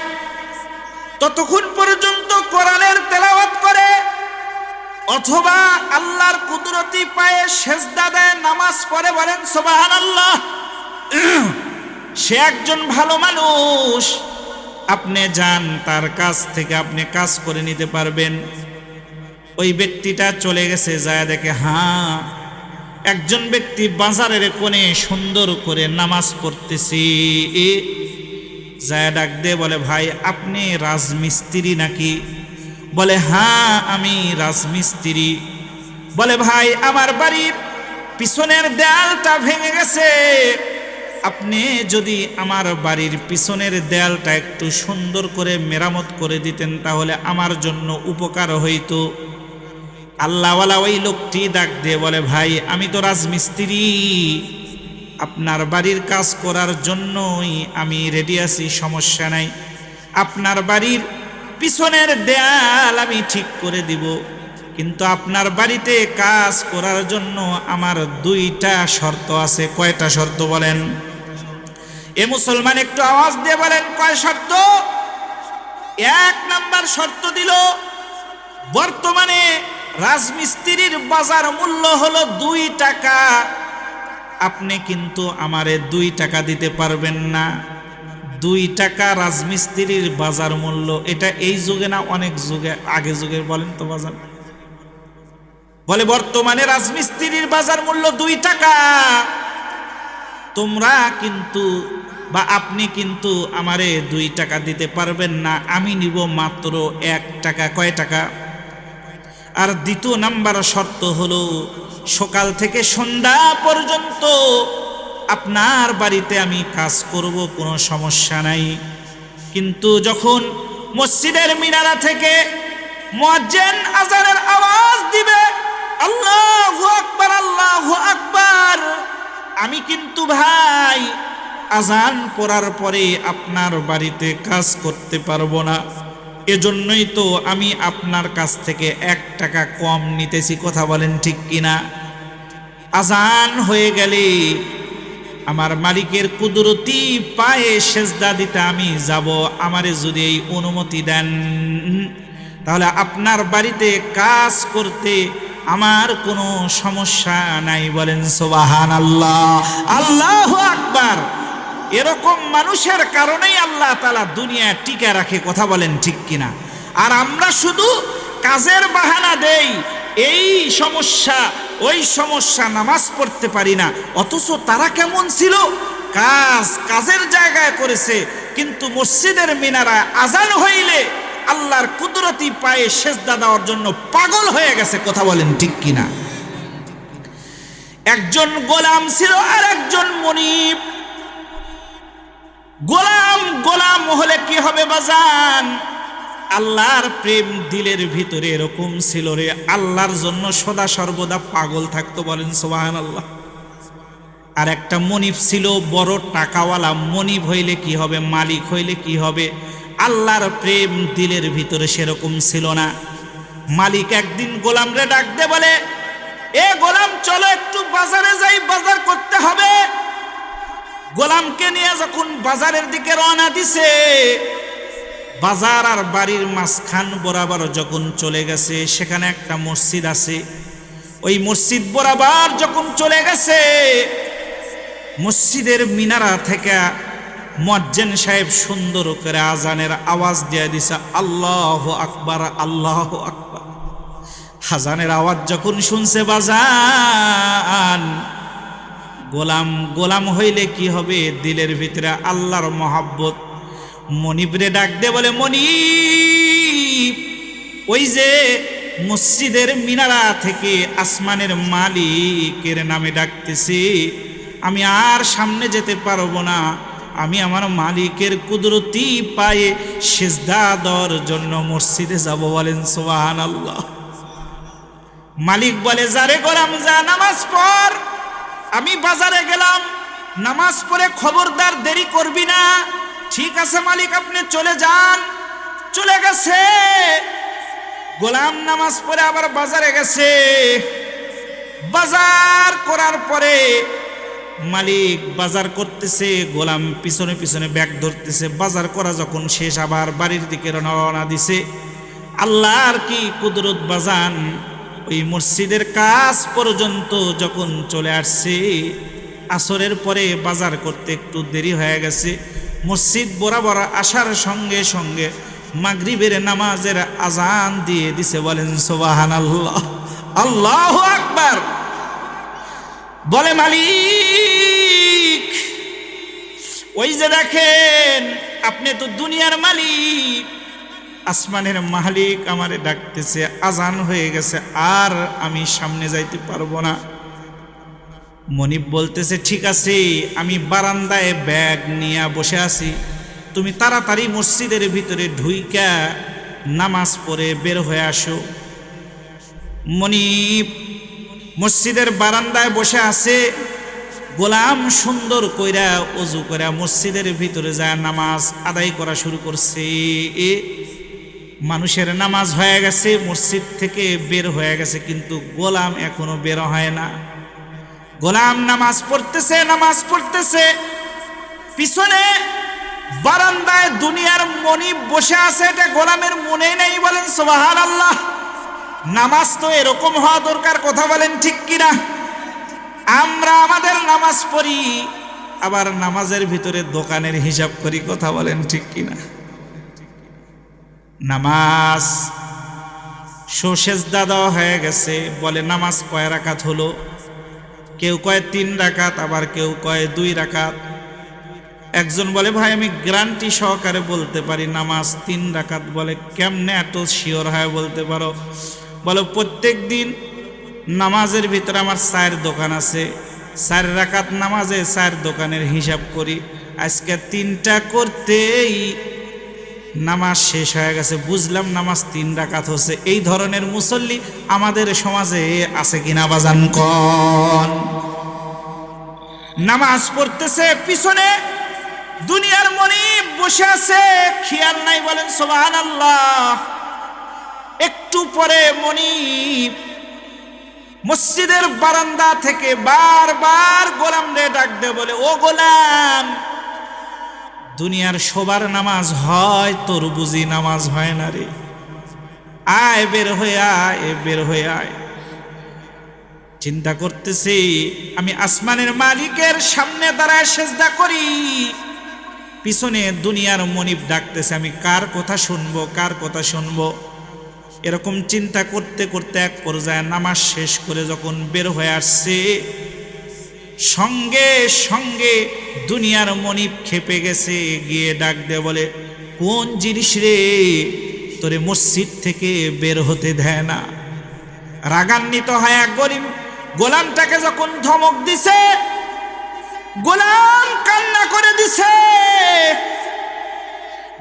ততক্ষণ পর্যন্ত কোরআনের তেলাওয়াত করে, অথবা আল্লাহর কুদরতি পায়ে সেজদা দেয়, নামাজ পড়ে। বলেন সুবহানাল্লাহ। সে একজন ভালো মানুষ, আপনি যান তার কাছ থেকে আপনি কাজ করে নিতে পারবেন। ওই ব্যক্তিটা চলে গেছে, যায় দেখে হ্যাঁ একজন ব্যক্তি বাজারের কোণে সুন্দর করে নামাজ পড়তেছি। যায় ডাক দিয়ে বলে, ভাই আপনি রাজমিস্ত্রি নাকি? বলে হ্যাঁ আমি রাজমিস্ত্রি। বলে ভাই আমার বাড়ির পিছনের দেয়ালটা ভেঙে গেছে, আপনি যদি আমার বাড়ির পিছনের দেয়ালটা একটু সুন্দর করে মেরামত করে দিতেন তাহলে আমার জন্য উপকার হইতো। আল্লাহওয়ালা ওই লোকটি ডাক দিয়ে বলে, ভাই আমি তো রাজমিস্ত্রি, আপনার বাড়ির কাজ করার জন্যই আমি রেডি আছি, সমস্যা নাই, আপনার বাড়ির পিছনের দেয়াল আমি ঠিক করে দিব, কিন্তু আপনার বাড়িতে কাজ করার জন্য আমার দুইটা শর্ত আছে। কয়টা শর্ত বলেন? এ মুসলমান একটু আওয়াজ দিয়ে বলেন কয় শর্ত? এক নাম্বার শর্ত দিল, বর্তমানে রাজমিস্ত্রির বাজার মূল্য হলো 2 টাকা, আপনি কিন্তু আমারে 2 টাকা দিতে পারবেন না। 2 টাকা রাজমিস্ত্রির বাজার মূল্য, এটা এই যুগে না অনেক যুগে আগে যুগে বলেন তো বাজার? বলে বর্তমানে রাজমিস্ত্রির বাজার মূল্য 2 টাকা, তোমরা কিন্তু বা আপনি কিন্তু আমারে 2 টাকা দিতে পারবেন না, আমি নিব মাত্র 1 টাকা। কয় টাকা? আর দ্বিতীয় নাম্বার শর্ত হলো, সকাল থেকে সন্ধ্যা পর্যন্ত আপনার বাড়িতে আমি কাজ করব, কোনো সমস্যা নাই, কিন্তু যখন মসজিদের মিনারা থেকে মুয়াজ্জিন আযানের আওয়াজ দিবে আল্লাহু আকবার আল্লাহু আকবার, আমি কিন্তু ভাই আজান পড়ার পরে আপনার বাড়িতে কাজ করতে পারবো না, এজন্যই তো আমি আপনার কাছ থেকে 1 টাকা কম নিতেছি। কথা বলেন ঠিক কিনা? আজান হয়ে গেলে আমার মালিকের কুদরতি পায়ে সেজদা দিতে আমি যাব, আমারে যদি এই অনুমতি দেন তাহলে আপনার বাড়িতে কাজ করতে আমার কোনো সমস্যা নাই। বলেন সুবহানাল্লাহ, আল্লাহু আকবার। এরকম মানুষের কারণেই আল্লাহ তাআলা দুনিয়া টিকে রাখে। কথা বলেন ঠিক কিনা? আর আমরা শুধু কাজের বাহানা দেই, এই সমস্যা ওই সমস্যা, নামাজ পড়তে পারি না। অথচ তারা কেমন ছিল? কাজের জায়গায় করেছে, কিন্তু মসজিদের মিনারায় আজান হইলে আল্লাহর কুদরতি পায়ে সেজদা দেওয়ার জন্য পাগল হয়ে গেছে। কথা বলেন ঠিক কিনা? একজন গোলাম ছিল আর একজন মনিব। গোলাম হলে কি হবে বাজান? আল্লাহর প্রেম দিলের ভিতরে এরকম ছিল রে, আল্লাহর জন্য সদা সর্বদা পাগল থাকতো। বলেন সুবহানাল্লাহ। আর একটা মনিব ছিল বড় টাকাওয়ালা। মনিব হইলে কি হবে, মালিক হইলে কি হবে? আল্লাহর প্রেম দিলের ভিতরে সেরকম ছিল না। মালিক একদিন গোলামরে ডাক দে বলে, এ গোলাম চলো একটু বাজারে যাই, বাজার করতে হবে। গোলামকে নিয়ে যখন বাজারের দিকে রওনা দিছে, বাজার আর বাড়ির মাঝখান বরাবর যখন চলে গেছে, সেখানে একটা মসজিদ আছে। ওই মসজিদ বরাবর যখন চলে গেছে, মসজিদের মিনারা থেকে মুয়াজ্জিন সাহেব সুন্দর করে আজানের আওয়াজ দিয়ে দিছে, আল্লাহু আকবার, আল্লাহু আকবার। আজানের আওয়াজ যখন শুনছে বাজান, গোলাম হইলে কি হবে, দিলের ভিতরে আল্লাহর মহব্বত। মনিবরে ডাক দে বলে, মনিব, ওই যে মসজিদের মিনারা থেকে আসমানের মালিকের নামে ডাকতেছি, আমি আর সামনে যেতে পারবো না, আমি আমার মালিকের কুদরতি পায়ে সিজদা দেওয়ার জন্য মসজিদে যাব। বলেন সুবহানাল্লাহ। মালিক বলে, যারে গোলাম যা, নামাজ পড়। আমি বাজারে গেলাম, নামাজ পড়ে খবরদার দেরি করবি না। ঠিক আছে মালিক, আপনি চলে যান। চলে গেছে গোলাম, নামাজ পড়ে আবার বাজারে গেছে। বাজার করার পরে মালিক বাজার করতেছে, গোলাম পিছনে পিছনে ব্যাগ ধরতেছে। বাজার করা যখন শেষ, আবার বাড়ির দিকে রওনা দিছে। আল্লাহর কি কুদরত বাজান, ওই মসজিদের কাজ পর্যন্ত যখন চলে আসছে, আসরের পরে বাজার করতে একটু দেরি হয়ে গেছে। মসজিদ বরাবর আসার সঙ্গে সঙ্গে মাগরিবের নামাজের আজান দিয়ে দিছে। বলেন সুবহানাল্লাহ, আল্লাহু আকবার। বলে মালিক, ওই যে দেখেন, আপনি তো দুনিয়ার মালিক, আসমানের মালিক আমারে ডাকতেছে, আজান হয়ে গেছে, আর আমি সামনে যাইতে পারবো না। মনিব বলতেছে, ঠিক আছে, আমি বারান্দায় ব্যাগ নিয়ে বসে আছি, তুমি তাড়াতাড়ি মসজিদের ভিতরে ঢুইকা নামাজ পড়ে বের হয়ে আসো। মনিব মসজিদের বারান্দায় বসে আছে। গোলাম সুন্দর কইরা ওযু কইরা মসজিদের ভিতরে যায় নামাজ আদায় করা শুরু করছে। মানুষের নামাজ হয়ে গেছে, মসজিদ থেকে বের হয়ে গেছে, কিন্তু গোলাম এখনো বের হয় না। গোলাম নামাজ পড়তেছে। পিছনে বারান্দায় দুনিয়ার মনিব বসে আছে, এটা গোলামের মনে নেই। বলেন সুবহানাল্লাহ। নামাজ তো এরকম হওয়া দরকার। কথা বলেন ঠিক কিনা? আমরা আমাদের নামাজ পড়ি, আবার নামাজের ভিতরে দোকানের হিসাব করি। কথা বলেন ঠিক কিনা? নামাজ সেজদা দেওয়া হয়ে গেছে। বলে, নামাজ কয় রাকাত হলো? কেউ কয় 3 রাকাত, আবার কেউ কয় 2 রাকাত। একজন বলে, ভাই আমি গ্যারান্টি সহকারে বলতে পারি নামাজ 3 রাকাত। বলে, কেমনে এত শিওর হয় বলতে পারো? বলো, প্রত্যেক দিন নামাজের ভিতরে আমার 4 দোকান আছে, 4 রাকাত নামাজে 4 দোকানের হিসাব করি, আজকে 3টা করতেই নামাজ শেষ হয়ে গেছে, বুঝলাম নামাজ 3 রাকাত হচ্ছে। এই ধরনের মুসল্লি আমাদের সমাজে আছে কিনা বাজান কোন? নামাজ পড়তেছে, পিছনে দুনিয়ার মনিব বসে আছে, খেয়াল নাই। বলেন সুবহানাল্লাহ। একটু পরে মনিব মসজিদের বারান্দা থেকে বারবার গোলামরে ডাক দে, বলে, ও গোলাম, দুনিয়ার সবার নামাজ হয়, তোর বুঝি নামাজ হয় না রে? আয়, বের হয়ে আয়, বের হয়ে আয়। চিন্তা করতেছি, আমি আসমানের মালিকের সামনে দাঁড়ায় সেজদা করি, পিছনে দুনিয়ার মনিব ডাকতেছে, আমি কার কথা শুনবো, কার কথা শুনবো? এরকম চিন্তা করতে করতে এক পর্যায়ে নামাজ শেষ করে যখন বের হয়ে আসছে, সঙ্গে সঙ্গে দুনিয়ার মনিব খেপে গেছে, গিয়ে ডাক দে বলে, কোন জিনিস রে তোরে মসজিদ থেকে বের হতে দেয় না? রাগান্বিত হয় গরিব গোলামটাকে যখন ধমক দিছে, গোলাম কান্না করে দিছে,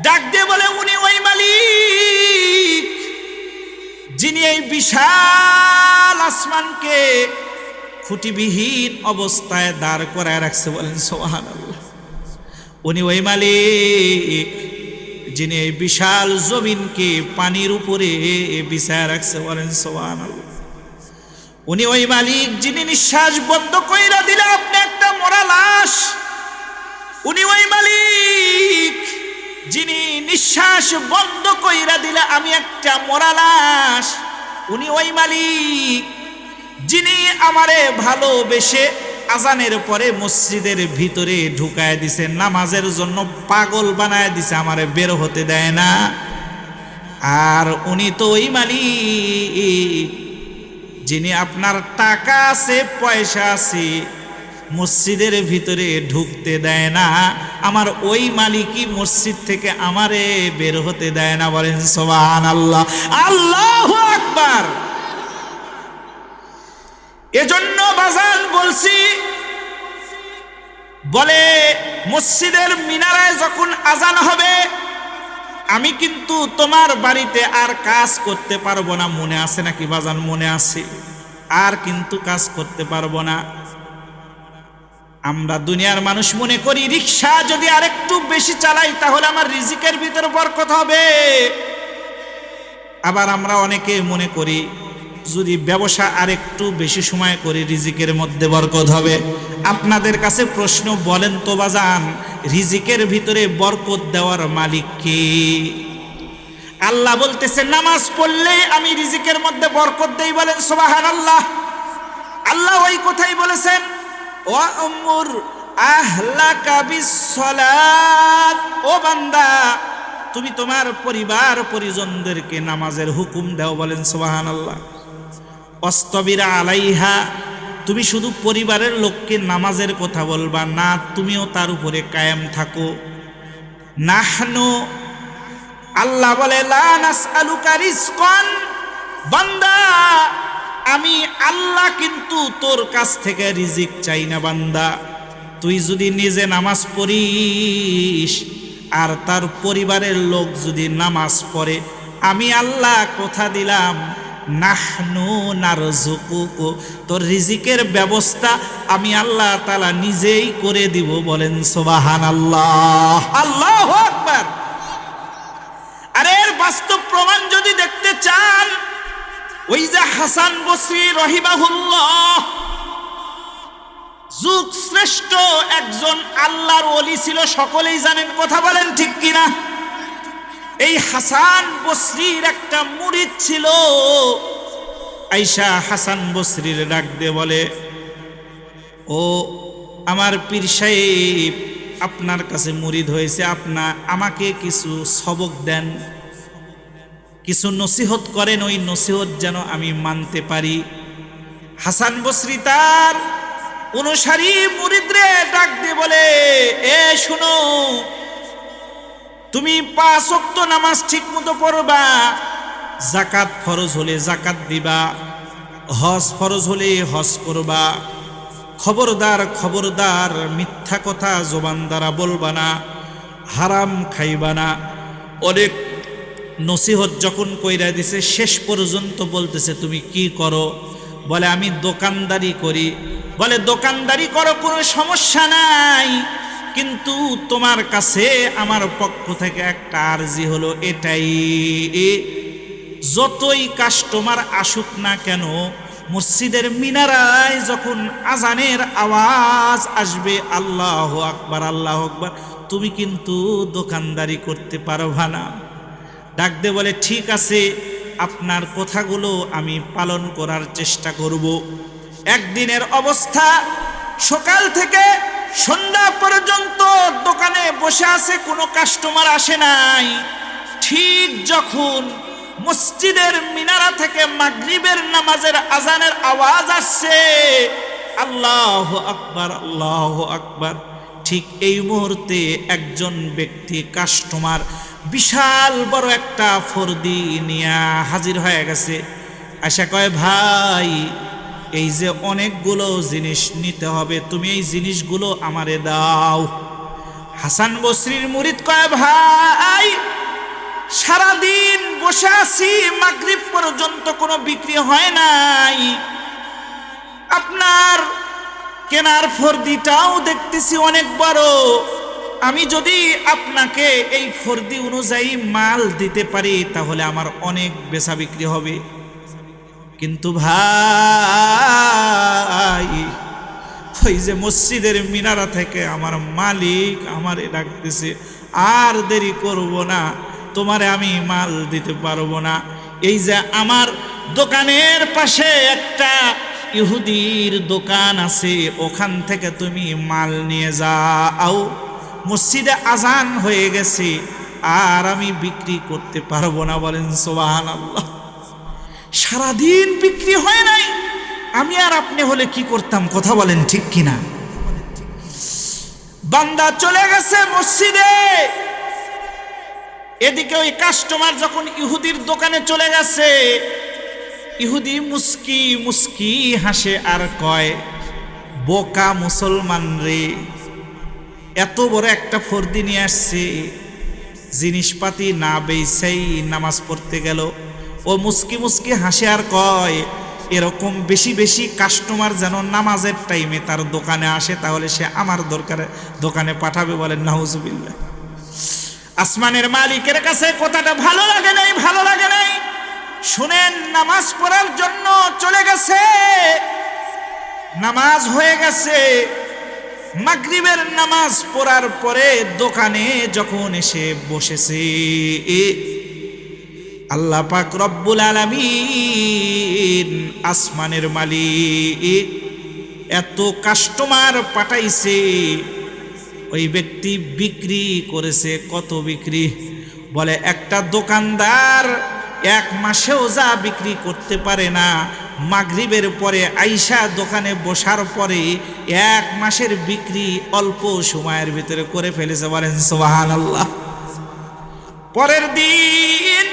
ডাক দিয়ে বলে, উনি ওই মালিক যিনি এই বিশাল আসমানকে খুঁটিবিহীন অবস্থায় দাঁড় করায় রাখছে। বলেন সুবহানাল্লাহ। উনি ওই মালিক যিনি এই বিশাল জমিনকে পানির উপরে বিছায় রাখছে। বলেন সুবহানাল্লাহ। উনি ওই মালিক যিনি নিঃশ্বাস বন্ধ কইরা দিলে আপনি একটা মরা লাশ। উনি ওই মালিক যিনি নিঃশ্বাস বন্ধ কইরা দিলে আমি একটা মরা লাশ। উনি ওই মালিক যিনি আমারে ভালোবেসে আজানের পরে মসজিদের ভিতরে ঢুকায় দিছে, নামাজের জন্য পাগল বানায় দিছে, আমারে বের হতে দেয় না। আর উনি তো ওই মালিক যিনি আপনার টাকা আছে, পয়সা আছে, মসজিদের ভিতরে ঢুকতে দেয় না। আমার ওই মালিকই মসজিদ থেকে আমারে বের হতে দেয় না। বলেন সুবহানাল্লাহ, আল্লাহু আকবার। এজন্য বাজান বলছি, বলে মসজিদের মিনারায় যখন আজান হবে আমি কিন্তু তোমার বাড়িতে আর কাজ করতে পারবো না। মনে আছে নাকি বাজান? মনে আছে। আর কিন্তু কাজ করতে পারবো না। আমরা দুনিয়ার মানুষ মনে করি রিকশা যদি আরেকটু বেশি চালাই তাহলে আমার রিজিকের ভিতর বরকত হবে। আবার আমরা অনেকে মনে করি যদি ব্যবসা আরেকটু বেশি সময় করি রিজিকের মধ্যে বরকত হবে। আপনাদের কাছে প্রশ্ন, বলেন তো বাজান, রিজিকের ভিতরে বরকত দেওয়ার মালিক কে? আল্লাহ বলতেছে নামাজ পড়লে আমি রিজিকের মধ্যে বরকত দেই। বলেন সুবহানাল্লাহ। আল্লাহ ওই কথাই বলেছেন, ওয়া'মুর আহলাকা বিস-সালাত। ও বান্দা, তুমি তোমার পরিবার পরিজনদেরকে নামাজের হুকুম দাও। বলেন সুবহানাল্লাহ। ওয়াসতাবির আলাইহা, তুমি শুধু পরিবারের লোককে নামাজের কথা বলবা না, তুমিও তার উপরে কায়েম থাকো। নাহনু, আল্লাহ বলে, লা নাসআলুকা রিজকান। বান্দা, আমি আল্লাহ কিন্তু তোর কাছ থেকে রিজিক চাই না। বান্দা, তুই যদি নিজে নামাজ পড়িস আর তার পরিবারের লোক যদি নামাজ পড়ে, আমি আল্লাহ কথা দিলাম, নাহনু নারযুকুকু, তোর রিজিকের ব্যবস্থা আমি আল্লাহ তাআলা নিজেই করে দিব। বলেন সুবহানাল্লাহ, আল্লাহু আকবার। আর এর বাস্তব প্রমাণ যদি দেখতে চান, ওই যে হাসান বসরি রহিমাহুল্লাহ, যুগ শ্রেষ্ঠ একজন আল্লাহর ওলি ছিল, সকলেই জানেন। কথা বলেন ঠিক কিনা? এই হাসান বসরির একটা মুরিদ ছিল। আয়েশা হাসান বসরির ডাক দিয়ে বলে, ও আমার পীর সাহেব, আপনার কাছে মুরিদ হয়েছে, আমাকে কিছু সবক দেন, কিছু নসিহত করেন, ওই নসিহত যেন আমি মানতে পারি। হাসান বসরি তার অনুসারী মুরিদরে ডাক দিয়ে বলে, এ শুনো, তুমি 5 ওয়াক্ত নামাজ ঠিক মতো পড়বা, যাকাত ফরজ হলে যাকাত দিবা, হজ ফরজ হলে হজ করবা, খবরদার খবরদার মিথ্যা কথা জবান দ্বারা বলবা না, হারাম খাইবা না। অনেক নসিহত যখন কইরা দিছে, শেষ পর্যন্ত বলতেছে, তুমি কি করো? বলে, আমি দোকানদারি করি। বলে, দোকানদারি করো, কোনো সমস্যা নাই, কিন্তু তোমার কাছে আমার পক্ষ থেকে একটা আরজি হলো এটাই, যতই কাস্টমার আসুক না কেন, মসজিদের মিনারায় যখন আজানের আওয়াজ আসবে, আল্লাহু আকবার আল্লাহু আকবার, তুমি কিন্তু দোকানদারি করতে পারবা না। ডাক দে বলে, ঠিক আছে, আপনার কথাগুলো আমি পালন করার চেষ্টা করব। একদিনের অবস্থা, সকাল থেকে সন্ধ্যা পর্যন্ত দোকানে বসে আছে, কোনো কাস্টমার আসে নাই। ঠিক যখন মসজিদের মিনারা থেকে মাগরিবের নামাজের আজানের আওয়াজ আসছে, আল্লাহু আকবার, আল্লাহু আকবার। ঠিক এই মুহূর্তে একজন ব্যক্তি কাস্টমার বিশাল বড় একটা ফর্দি নিয়ে হাজির হয়ে গেছে। আশা কয়, ভাই এই যে অনেকগুলো জিনিস নিতে হবে, তুমি এই জিনিসগুলো আমারে দাও। হাসান বসরির মুরিদ কয়, ভাই সারাদিন বসে আছি, মাগরিব পর্যন্ত কোনো বিক্রি হয় নাই, আপনার কেনার ফর্দিটাও দেখতেছি অনেক বড়, আমি যদি আপনাকে এই ফর্দি অনুযায়ী মাল দিতে পারি তাহলে আমার অনেক বেচা বিক্রি হবে। কিন্তু ভাই ওই যে মসজিদের মিনারা থেকে আমার মালিক আমারে ডাকতেছে, আর দেরি করব না, তোমারে আমি মাল দিতে পারবো না। এই যে আমার দোকানের পাশে একটা ইহুদির দোকান আছে, ওখান থেকে তুমি মাল নিয়ে যাও, মসজিদে আজান হয়ে গেছে আর আমি বিক্রি করতে পারবো না। বলেন সুবহানাল্লাহ। সারাদিন বিক্রি হয় নাই, আমি আর আপনি হলে কি করতাম? কথা বলেন ঠিক কিনা? বান্দা চলে গেছে মসজিদে, এদিকে ওই কাস্টমার যখন ইহুদির দোকানে চলে গেছে, ইহুদি মুস্কি মুস্কি হাসে আর কয়, বোকা মুসলমান রে, এত বড় একটা ফর্দি নিয়ে আসছে, জিনিসপাতি না বেচেই নামাজ পড়তে গেল। ও মুস্কি মুস্কি হাসে আর কয়, এরকম বেশি বেশি কাস্টমার যেন নামাজের টাইমে তার দোকানে আসে, তাহলে সে আমার দোকানে পাঠাবে। বলেন নাউজুবিল্লাহ। আসমানের মালিকের কাছে কথাটা ভালো লাগে নাই, ভালো লাগে নাই। শুনেন, নামাজ পড়ার জন্য চলে গেছে, নামাজ হয়ে গেছে, মাগরিবের নামাজ পড়ার পরে দোকানে যখন এসে বসেছে, আল্লাহ পাক রব্বুল আলামিন আসমানের মালিক এত কাস্টমার পাঠাইছে, ওই ব্যক্তি বিক্রি করেছে। কত বিক্রি? বলে একটা দোকানদার এক মাসেও যা বিক্রি করতে পারে না, মাগরিবের পরে আইসা দোকানে বসার পরে এক মাসের বিক্রি অল্প সময়ের ভিতরে করে ফেলেছে। বলেন সুবহানাল্লাহ। পরের দিন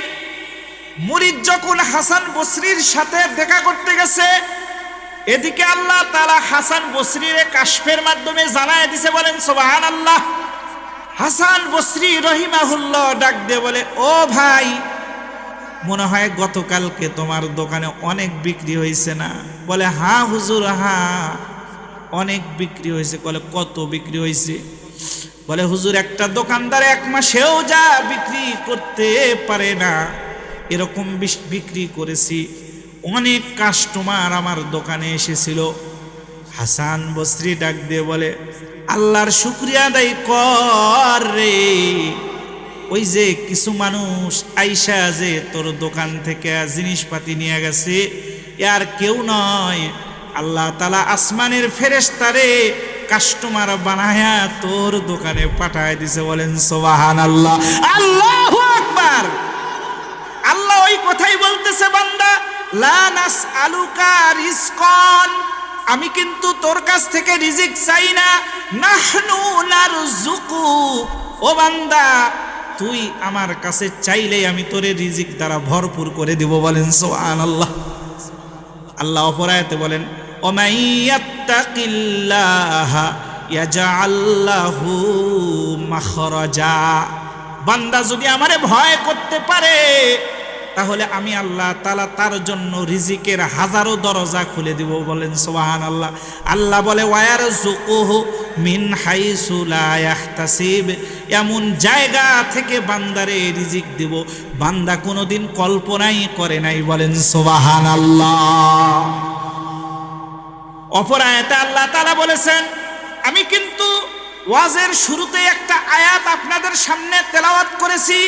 মুরিদ যখন হাসান বসরির সাথে দেখা করতে গেছে, এদিকে আল্লাহ তাআলা হাসান বসরির কাশফের মাধ্যমে জানায় দিছে। বলেন সুবহানাল্লাহ। হাসান বসরি রহিমাহুল্লাহ ডাক দিয়ে বলে, ও ভাই, মনে হয় গতকালকে তোমার দোকানে অনেক বিক্রি হয়েছে না? বলে, হ্যাঁ হুজুর, হ্যাঁ অনেক বিক্রি হয়েছে। বলে, কত বিক্রি হয়েছে? বলে, হুজুর একটা দোকানদার এক মাসেও যা বিক্রি করতে পারে না এরকম বিক্রি করেছি, অনেক কাস্টমার আমার দোকানে এসেছিল। হাসান বসরি ডাক দিয়ে বলে, আল্লাহর শুকরিয়া আদায় কর রে, ওই যে কিছু মানুষ আইসা যে তোর দোকান থেকে জিনিসপাতি নিয়ে গেছে, আর কেউ নয়, আল্লাহ তাআলা আসমানের ফেরেশতারে কাস্টমার বানায়া তোর দোকানে পাঠায় দিছে। বলেন সুবহানাল্লাহ, আল্লাহু আকবার। আল্লাহ ওই কথাই বলতেছে, বান্দা লা নাসআলুকা রিজকান, আমি কিন্তু তোর কাছ থেকে রিজিক চাই না, নাহনু নারযুকু, ও বান্দা তুই আমার কাছে চাইলেই আমি তোরে রিজিক দ্বারা ভরপুর করে দিব। বলেন সুবহানাল্লাহ। আল্লাহ অপর আয়াতে বলেন, ওমাই ইয়াত্তাকিল্লাহা ইয়াজআল লাহু মাখরাজা, বান্দা যদি আমারে ভয় করতে পারে তাহলে আমি আল্লাহ তাআলা তার জন্য রিজিকের হাজারো দরজা খুলে দিব। বলেন সুবহানাল্লাহ। আল্লাহ বলে, ওয়ারযুকুহু মিন হাইসু লা ইয়াহতাসিব, এমন জায়গা থেকে বান্দারে রিজিক দিব বান্দা কোনোদিন কল্পনাই করে নাই। বলেন সুবহানাল্লাহ। অপর আয়াতে আল্লাহ তাআলা বলেছেন, আমি কিন্তু ওয়াজের শুরুতে একটা আয়াত আপনাদের সামনে তেলাওয়াত করেছি।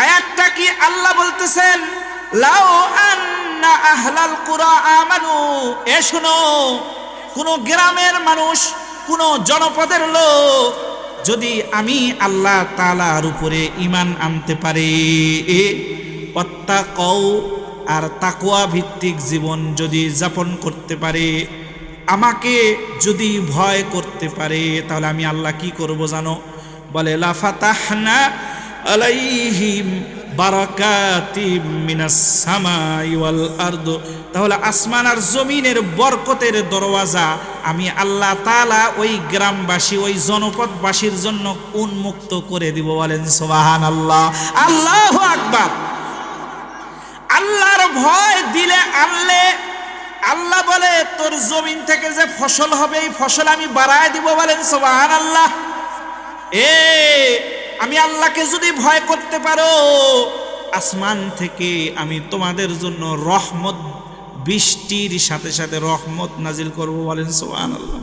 আয়াতটা কি? আল্লাহ বলতেছেন, লাউ আন্না আহলাল কুরা আমানু, এ শোনো, কোন গ্রামের মানুষ, কোন জনপদের লোক যদি আমি আল্লাহ তাআলার উপরে ঈমান আনতে পারে, ওয়াত্তাকাউ, আর তাকওয়া ভিত্তিক জীবন যদি যাপন করতে পারে, আমাকে যদি ভয় করতে পারে তাহলে আমি আল্লাহ কি করব জানো? বলে লা ফাতাহনা আলাইহিম বারাকাতিম মিনাস সামাই ওয়াল আরদ, তাহলে আসমান আর জমিনের বরকতের দরওয়াজা আমি আল্লাহ তাআলা ওই গ্রামবাসী ওই জনপদবাসীর জন্য উন্মুক্ত করে দিব। বলেন সুবহানাল্লাহ, আল্লাহু আকবার। আল্লাহর ভয় দিলে আনলে আল্লাহ বলে তোর জমিন থেকে যে ফসল হবে এই ফসল আমি বাড়ায় দিব। বলেন সুবহানাল্লাহ। আমি আল্লাহকে যদি ভয় করতে পারো আসমান থেকে আমি তোমাদের জন্য রহমত বৃষ্টির সাথে সাথে রহমত নাজিল করব। বলেন সুবহানাল্লাহ।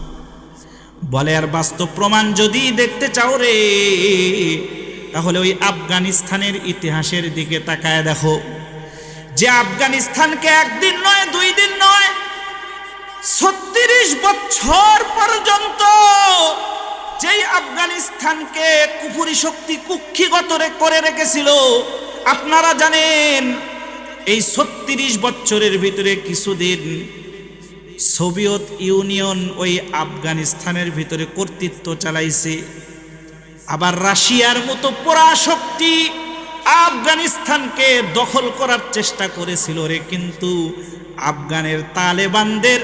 বলে আর বাস্তব প্রমাণ যদি দেখতে চাও রে তাহলে ওই আফগানিস্তানের ইতিহাসের দিকে তাকায় দেখো, যে আফগানিস্তানকে একদিন নয় দুই দিন নয় 36 বছর পর্যন্ত যেই আফগানিস্তানকে কুফরি শক্তি কুক্ষিগত করে রেখেছিল, আপনারা জানেন এই 36 বছরের ভিতরে কিছুদিন সোভিয়েত ইউনিয়ন ওই আফগানিস্তানের ভিতরে কর্তৃত্ব চালাইছে। আবার রাশিয়ার মতো পরাশক্তি আফগানিস্তানকে দখল করার চেষ্টা করেছিল রে, কিন্তু আফগানের তালেবানদের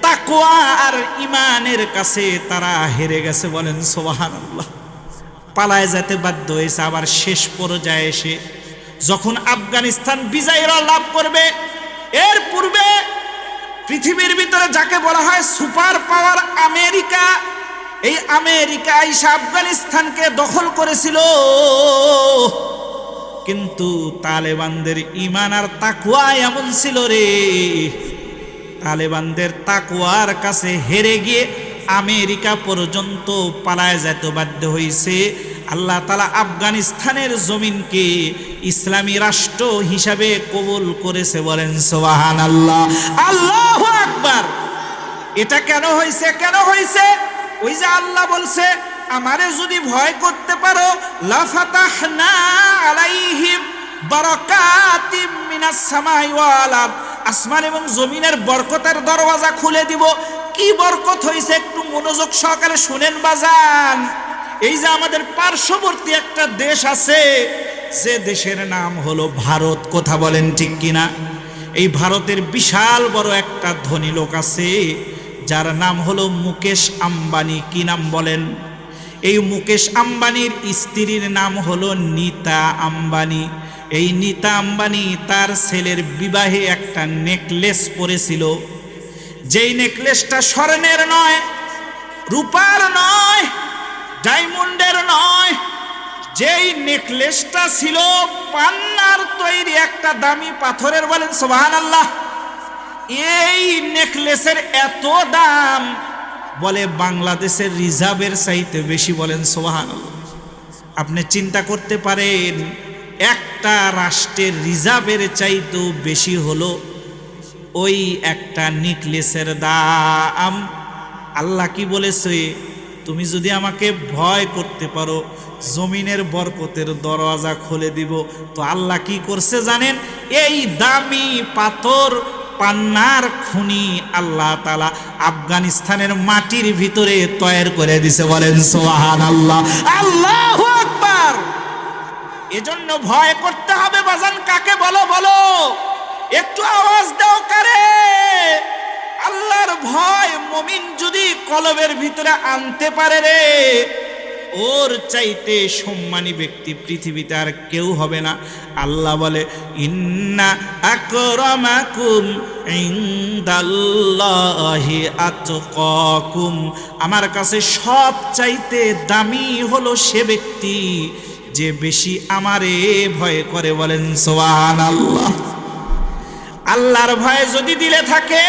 তাকওয়া আর ইমানের কাছে তারা হেরে গেছে। বলেন সুবহানাল্লাহ। পালায় যেতে বাধ্য হয়েছে। আবার শেষ পর্যায়ে এসে যখন আফগানিস্তান বিজয়ীরা লাভ করবে, এর পূর্বে পৃথিবীর ভিতরে যাকে বলা হয় সুপার পাওয়ার আমেরিকা, এই আমেরিকা এসে আফগানিস্তানকে দখল করেছিল, কিন্তু তালেবানদের ঈমান আর তাকওয়া এমন ছিল রে, তালেবানদের তাকওয়ার কাছে হেরে গিয়ে আমেরিকা পর্যন্ত পালায় যেতে বাধ্য হয়েছে। আল্লাহ তাআলা আফগানিস্তানের জমিনকে ইসলামী রাষ্ট্র হিসাবে কবুল করেছে। বলেন সুবহানাল্লাহ, আল্লাহু আকবার। এটা কেন হয়েছে? কেন হয়েছে? ওই যে আল্লাহ বলছে আমারে যদি ভয় করতে পারো লা ফাতাহনা আলাইহিম বারাকাতিম মিনাস সামাই ওয়াল আরদ, আসমান এবং জমিনের বরকতের দরওয়াজা খুলে দিব। কি বরকত হয়েছে একটু মনোযোগ সহকারে শুনেন বাজান। এই যে আমাদের পার্শ্ববর্তী একটা দেশ আছে, যে দেশের নাম হলো ভারত, কথা বলেন ঠিক কিনা? এই ভারতের বিশাল বড় একটা ধনী লোক আছে যার নাম হলো মুকেশ আম্বানি। কি নাম বলেন? এই মুকেশ আম্বানির স্ত্রীর নাম হলো নীতা আম্বানি। এই নীতা আম্বানি তার ছেলের বিবাহে একটা নেকলেস পরেছিল, যেই নেকলেসটা স্বর্ণের নয়, রূপার নয়, ডায়মন্ডের নয়, যেই নেকলেসটা ছিল পান্নার তৈরি একটা দামি পাথরের। বলেন সুবহানাল্লাহ। এই নেকলেসের এত দাম, বলে বাংলাদেশের রিজার্ভের চাইতে বেশি। বলেন সুবহানাল্লাহ। আপনি চিন্তা করতে পারেন একটা রাষ্ট্রের রিজার্ভের চাইতেও বেশি হলো ওই একটা নেকলেসের দাম। আল্লাহ কি বলেছে? তুমি যদি আমাকে ভয় করতে পারো জমিনের বরকতের দরওয়াজা খুলে দিব। তো আল্লাহ কি করছে জানেন? এই দামি পাথর পান্নার খনি আল্লাহ তাআলা আফগানিস্তানের মাটির ভিতরে তৈরি করে দিছে। বলেন সুবহানাল্লাহ, আল্লাহু আকবার। এজন্য ভয় করতে হবে বাজান। কাকে বলো বলো, একটু আওয়াজ দাও কারে? আল্লাহর ভয় মুমিন যদি কলবের ভিতরে আনতে পারে রে, ওর চাইতে সম্মানী ব্যক্তি পৃথিবীতে আর কেউ হবে না। আল্লাহ বলে ইন্না আকরামাকুম ইনদাল্লাহি আতকাকুম, আমার কাছে সব চাইতে দামি হলো সে ব্যক্তি যে বেশি আমারে ভয় করে। বলেন সুবহানাল্লাহ। আল্লাহর ভয় যদি দিলে থাকে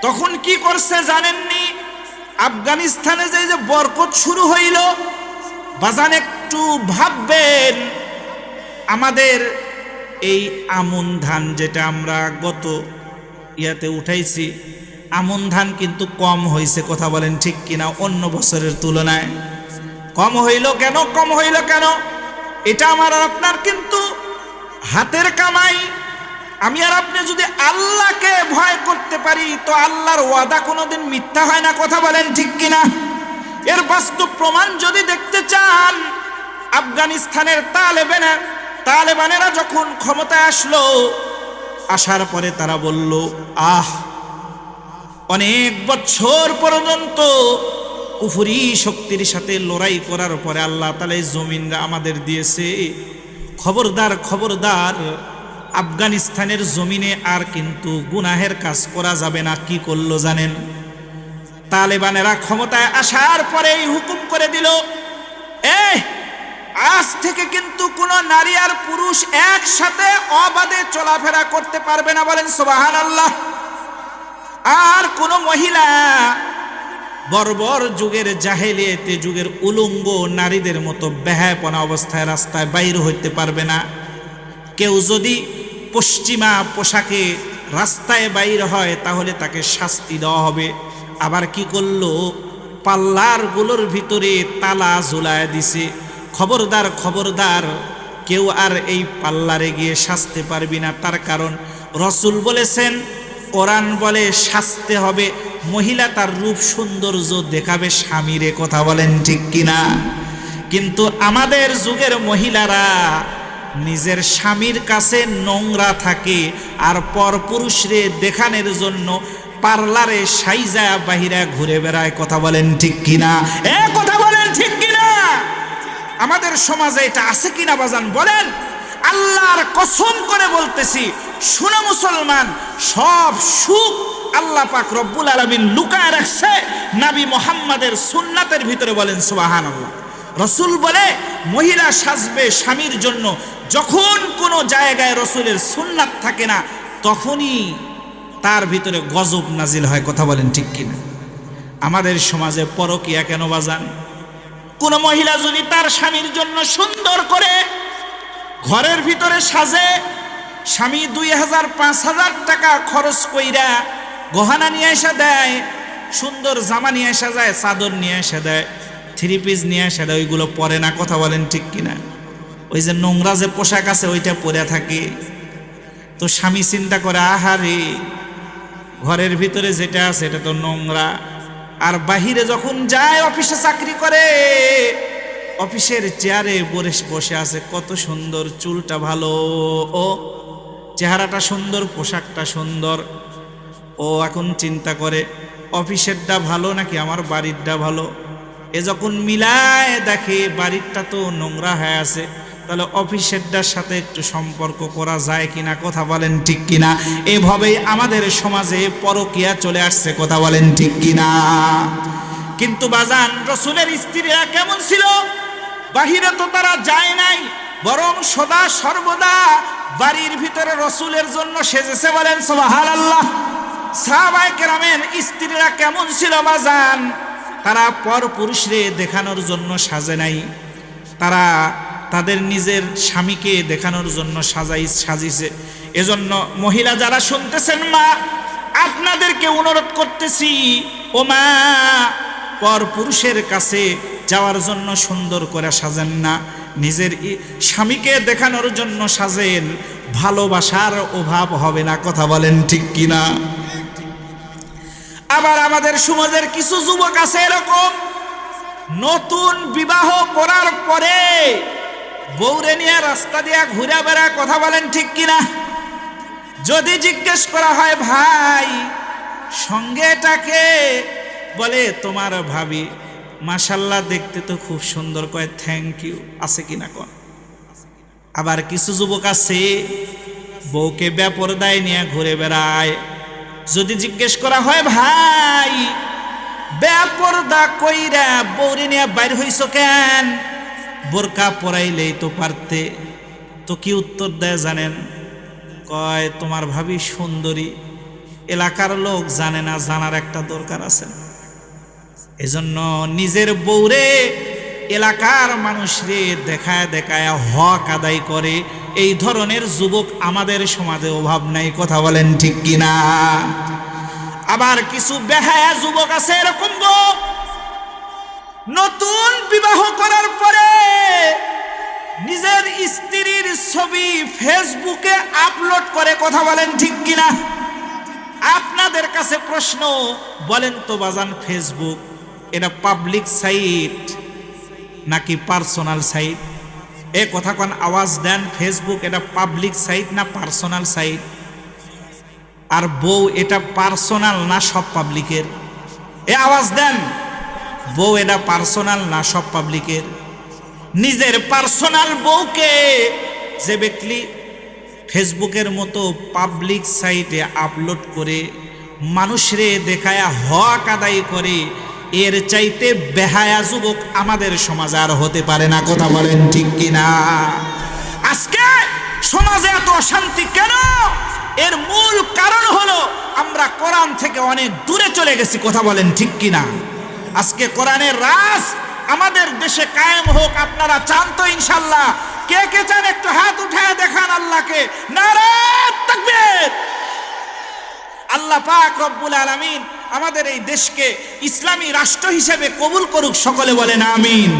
তখন কি করছে জানেননি? আফগানিস্তানে যে বরকত শুরু হইল, বাজান একটু ভাববেন। আমাদের এই আমন ধান যেটা আমরা গত ইয়াতে উঠাইছি, আমন ধান কিন্তু কম হয়েছে, কথা বলেন ঠিক কিনা? অন্য বছরের তুলনায় কম হইল কেন? কম হইল কেন? এটা আমার আপনার কিন্তু হাতের কামাই। আমি আর আপনি যদি আল্লাহকে ভয় করতে পারি তো আল্লাহর ওয়াদা কোনোদিন মিথ্যা হয় না, কথা বলেন ঠিক কিনা? এর বাস্তব প্রমাণ যদি দেখতে চান, আফগানিস্তানের তালেবানেরা যখন ক্ষমতায় আসলো, আসার পরে তারা বলল, অনেক বছর পর্যন্ত কুফরি শক্তির সাথে লড়াই করার পরে আল্লাহ তাআলা এই জমিনটা আমাদের দিয়েছে, খবরদার খবরদার, আফগানিস্তানের জমিনে আর কিন্তু গুনাহের কাজ করা যাবে না। কি করলো জানেন? তালেবানেরা ক্ষমতায় আসার পরেই হুকুম করে দিল, আজ থেকে কিন্তু কোনো নারী আর পুরুষ একসাথে অবাধে চলাফেরা করতে পারবে না, বলেন সুবহানাল্লাহ। আর কোনো মহিলা বর্বর যুগের জাহেলিয়াতে যুগের উলঙ্গ নারীদের মতো বেহায়াপনা অবস্থায় রাস্তায় বাইর হইতে পারবে না। কেউ যদি পশ্চিমা পোশাকে রাস্তায় বাইর হয় তাহলে তাকে শাস্তি দেওয়া হবে। আবার কি করলো, পাল্লারগুলোর ভিতরে তালা ঝুলায় দিছে, খবরদার খবরদার, কেউ আর এই পাল্লারে গিয়ে সাজতে পারবি না। তার কারণ রসুল বলেছেন, কোরআন বলে সাজতে হবে, মহিলা তার রূপ সৌন্দর্য দেখাবে স্বামীরে, কথা বলেন ঠিক কিনা? কিন্তু আমাদের যুগের মহিলারা নিজের স্বামীর কাছে নোংরা থাকে আর পরপুরুষরে দেখানোর জন্য পার্লারে সাইজা বাহিরা ঘুরে বেড়ায়, কথা বলেন ঠিক কিনা? কথা বলেন ঠিক কিনা? আমাদের সমাজে এটা আছে কিনা বাজান বলেন? আল্লাহর কসম করে বলতেছি, শোনো মুসলমান, সব সুখ আল্লাহ পাক রব্বুল আলামিন লুকায় রাখছে নবী মুহাম্মাদের সুন্নাতের ভিতরে, বলেন সুবহানাল্লাহ। রসুল বলে মহিলা সাজবে স্বামীর জন্য, যখন কোনো জায়গায় রসুলের সুন্নাত থাকে না তখনই তার ভিতরে গজব নাজিল হয়, কথা বলেন ঠিক কিনা? আমাদের সমাজে পরকিয়া কেন বাজান? কোন মহিলা যদি তার স্বামীর জন্য সুন্দর করে ঘরের ভিতরে সাজে, স্বামী 2000-5000 টাকা খরচ কইরা গহনা নিয়ে এসে দেয়, সুন্দর জামা নিয়ে এসে যায়, চাদর নিয়ে এসে দেয়, 3 পিস নিয়ে এসে দেয়, ওইগুলো পরে না, কথা বলেন ঠিক কিনা? ওই যে নোংরা যে পোশাক আছে ওইটা পরে থাকে। তো স্বামী চিন্তা করে, আহারে, ঘরের ভিতরে যেটা আছে এটা তো নোংরা, আর বাহিরে যখন যায়, অফিসে চাকরি করে, অফিসের চেয়ারে বসে আছে, কত সুন্দর, চুলটা ভালো, ও চেহারাটা সুন্দর, পোশাকটা সুন্দর। ও এখন চিন্তা করে অফিসেরটা ভালো নাকি আমার বাড়িরটা ভালো। এ যখন মিলায় দেখে বাড়িরটা তো নোংরা হয়ে আছে, তাহলে অফিসেরটার সাথে একটু সম্পর্ক করা যায় কিনা, কথা বলেন ঠিক কিনা? এভাবেই আমাদের সমাজে পরকিয়া চলে আসছে, কথা বলেন ঠিক কিনা? কিন্তু বাজান, রসুলের স্ত্রীরা কেমন ছিল? বাহিরে তো তারা যায় নাই, বরং সদা সর্বদা বাড়ির ভিতরে রসুলের জন্য সেজেছে, বলেন সুবহানাল্লাহ। সাহাবায়ে কেরামের স্ত্রীরা কেমন ছিল বাজান? তারা পর পুরুষরে দেখানোর জন্য সাজে নাই, তারা তাদের নিজের স্বামীকে দেখানোর জন্য সাজিয়েছে। এজন্য মহিলা যারা শুনতেছেন, মা, আপনাদেরকে অনুরোধ করতেছি, ও মা, পর পুরুষের কাছে যাওয়ার জন্য সুন্দর করে সাজেন না, নিজের স্বামীকে দেখানোর জন্য সাজেন, ভালোবাসার অভাব হবে না, কথা বলেন ঠিক কিনা? আবার আমাদের সমাজের কিছু যুবক আছে এরকম, নতুন বিবাহ করার পরে বউরে নিয়ে রাস্তা দিয়ে ঘুরে বেড়ায়, কথা বলেন ঠিক কিনা? যদি জিজ্ঞেস করা হয়, ভাই সঙ্গে এটাকে, বলে তোমার ভাবি, মাশাল্লাহ দেখতে তো খুব সুন্দর, কয় থ্যাংক ইউ, আছে কিনা কোন? আবার কিছু যুবক আছে বউকে বেপরদায় নিয়ে ঘুরে বেড়ায়, যদি জিজ্ঞেস করা হয়, ভাই বেপরদা কইরা বউরে নিয়ে বাইর হইছো কেন? বোরকা পরাইলেই তো পারতে। তো কি উত্তর দেয় জানেন? কয় তোমার ভাবি সুন্দরী, এলাকার লোক জানে না, জানার একটা দরকার আছে। এজন্য নিজের বউরে এলাকার মানুষরে দেখায় দেখায় হক আদায় করে, এই ধরনের যুবক আমাদের সমাজে অভাব নাই, কথা বলেন ঠিক কিনা? আবার কিছু বেহায়া যুবক আছে এরকম, নতুন বিবাহ করার পরে নিজের স্ত্রীর ছবি ফেসবুকে আপলোড করে, কথা বলেন ঠিক কিনা? আপনাদের কাছে প্রশ্ন, বলেন তো বাজান, ফেসবুক এটা পাবলিক সাইট নাকি পার্সোনাল সাইট? এ কথা কোন আওয়াজ দেন, ফেসবুক এটা পাবলিক সাইট না পার্সোনাল সাইট? আর বউ এটা পার্সোনাল না সব পাবলিকের? এ আওয়াজ দেন, বউ এটা পার্সোনাল না সব পাবলিকের? নিজের পার্সোনাল বউকে যে ব্যক্তি ফেসবুকের মতো পাবলিক সাইটে আপলোড করে মানুষরে দেখায়া হক আদায় করে, এর চাইতে বেহায়া যুবক আমাদের সমাজে আর হতে পারে না, কথা বলেন ঠিক কিনা? আজকে সমাজে এত অশান্তি কেন? এর মূল কারণ হলো আমরা কোরআন থেকে অনেক দূরে চলে গেছি, কথা বলেন ঠিক কিনা? আজকে কোরআনের রাজ আমাদের দেশে কায়েম হোক, আপনারা চান তো ইনশাআল্লাহ? কে কে চান একটু হাত উঠায় দেখান আল্লাহকে। নারে তাকবীর! আল্লাহ পাক রব্বুল আলামিন আমাদের এই দেশকে ইসলামী রাষ্ট্র হিসেবে কবুল করুক, সকলে বলেন আমিন।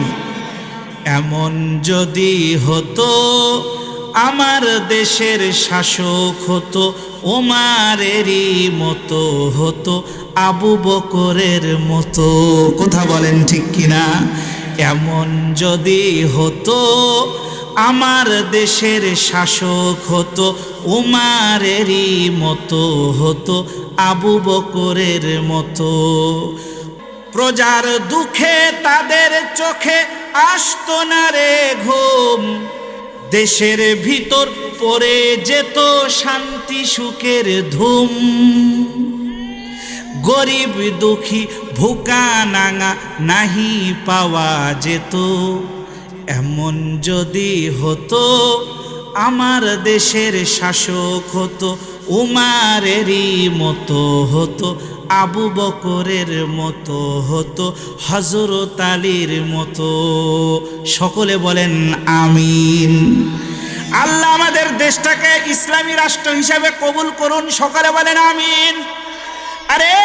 এমন যদি হতো আমার দেশের শাসক হতো ওমারেরই মতো হতো, আবু বকরের মতো, কথা বলেন ঠিক কিনা? এমন যদি হতো আমার দেশের শাসক হতো ওমারেরই মতো হতো, আবু বকরের মতো। প্রজার দুঃখে তাদের চোখে আসতো না রে ঘুম, দেশের ভিতর পড়ে যেত শান্তি সুখের ধুম। গরিব দুঃখী ভুকা নাঙা নাহি পাওয়া যেত, এমন যদি হতো আমার দেশের শাসক হতো উমারেরই মতো হতো, আবু বকরের মতো হতো, হযরত আলীর মতো। সকলে বলেন আমিন। আল্লাহ আমাদের দেশটাকে ইসলামী রাষ্ট্র হিসাবে কবুল করুন, সকলে বলেন আমিন। আরে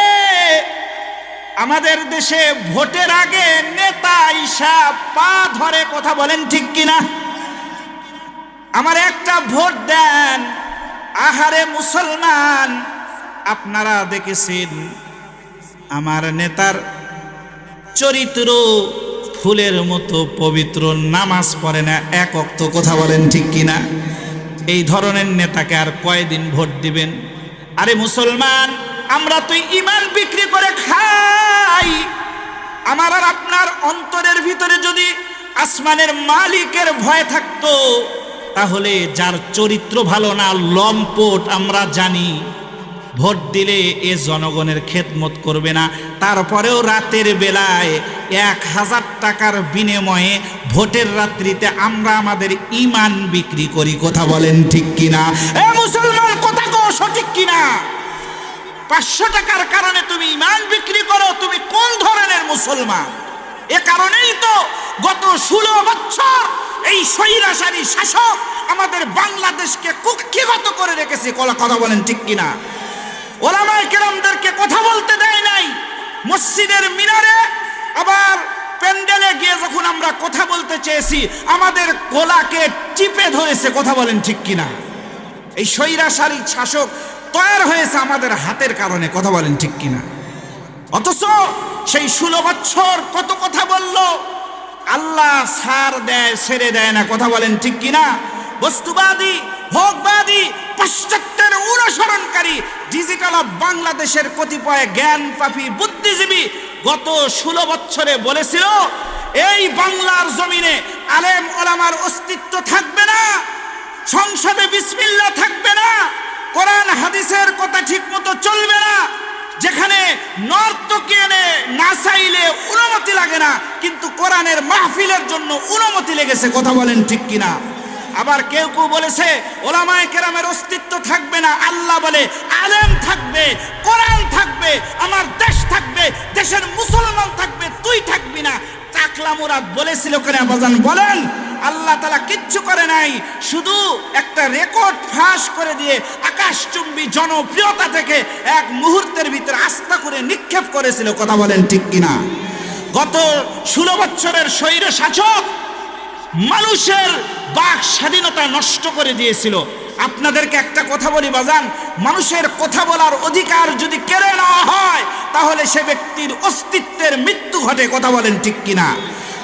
আমাদের দেশে ভোটের আগে নেতা আইসা পা ধরে, কথা বলেন ঠিক কিনা? আমার একটা ভোট দেন। আহারে মুসলমান, আপনারা দেখেছেন আমার নেতার চরিত্র ফুলের মতো পবিত্র, নামাজ পড়ে না এক ওয়াক্ত, কথা বলেন ঠিক কিনা? এই ধরনের নেতাকে আর কয়দিন ভোট দিবেন? আরে মুসলমান, আমরা তো ঈমান বিক্রি করে খাই। আমার আর আপনার অন্তরের ভিতরে যদি আসমানের মালিকের ভয় থাকতো, তাহলে যার চরিত্র ভালো না, লম্পট, আমরা জানি ভোট দিলে এ জনগণের খেদমত করবে না, তারপরেও রাতের বেলায় 1000 টাকার বিনিময়ে ভোটের রাত্রিতে আমরা আমাদের ঈমান বিক্রি করি, কথা বলেন ঠিক কিনা? এ মুসলমান, কথা কও সঠিক কিনা? 500 টাকার কারণে তুমি ঈমান বিক্রি করো, তুমি কোন ধরনের মুসলমান? এ কারণেই তো গত 16 বছর এই স্বৈরাচারী শাসক আমাদের বাংলাদেশকে কুক্ষিগত করে রেখেছে, কথা বলেন ঠিক কিনা? ওলামায়ে কেরামদেরকে কথা বলতে দেয় নাই মসজিদের মিনারে, আবার প্যান্ডেলে গিয়ে যখন আমরা কথা বলতে চেয়েছি আমাদের গলাকে চিপে ধরেছে, কথা বলেন ঠিক কিনা? এই স্বৈরাচারী শাসক তৈরি হয়েছে আমাদের হাতের কারণে, কথা বলেন ঠিক কিনা? অথচ সেই 16 বছর কত কথা বলল, আল্লাহ ছাড় দেয়, ছেড়ে দেয় না, কথা বলেন ঠিক কিনা? বস্তুবাদী, ভোগবাদী, পাশ্চাত্যের অনুসরণকারী ডিজিটাল অফ বাংলাদেশের কতিপয় জ্ঞান পাপী বুদ্ধিজীবী গত 16 বছরে বলেছিল এই বাংলার জমিনে আলেম ওলামার অস্তিত্ব থাকবে না, সংসদে বিসমিল্লাহ থাকবে না, কোরআন হাদিসের কথা ঠিক মতো চলবে না, যেখানে নর্তকী এনে নাচাইলে অনুমতি লাগে না, কিন্তু কোরআনের মাহফিলের জন্য অনুমতি লেগেছে, কথা বলেন ঠিক কিনা? আবার কেউ কেউ বলেছে ওলামায়ে কেরামের অস্তিত্ব থাকবে না, আল্লাহ বলে আলেম থাকবে, কোরআন থাকবে, আমার দেশ থাকবে, দেশের মুসলমান থাকবে, তুই থাকবি না। টাকলা মুরাদ বলেছিল কেন বাজান বলেন? আল্লাহ তাআলা কিচ্ছু করে নাই, শুধু একটা রেকর্ড ফাঁস করে দিয়ে আকাশচুম্বী জনপ্রিয়তা থেকে এক মুহূর্তের ভিতরে আস্থা করে নিক্ষেপ করেছিল, কথা বলেন ঠিক কিনা? গত 16 বছরের স্বৈর শাসক মানুষের বাক স্বাধীনতা নষ্ট করে দিয়েছিল। আপনাদেরকে একটা কথা বলি বাজান, মানুষের কথা বলার অধিকার যদি কেড়ে নেওয়া হয় তাহলে সে ব্যক্তির অস্তিত্বের মৃত্যু ঘটে। কথা বলেন ঠিক কিনা?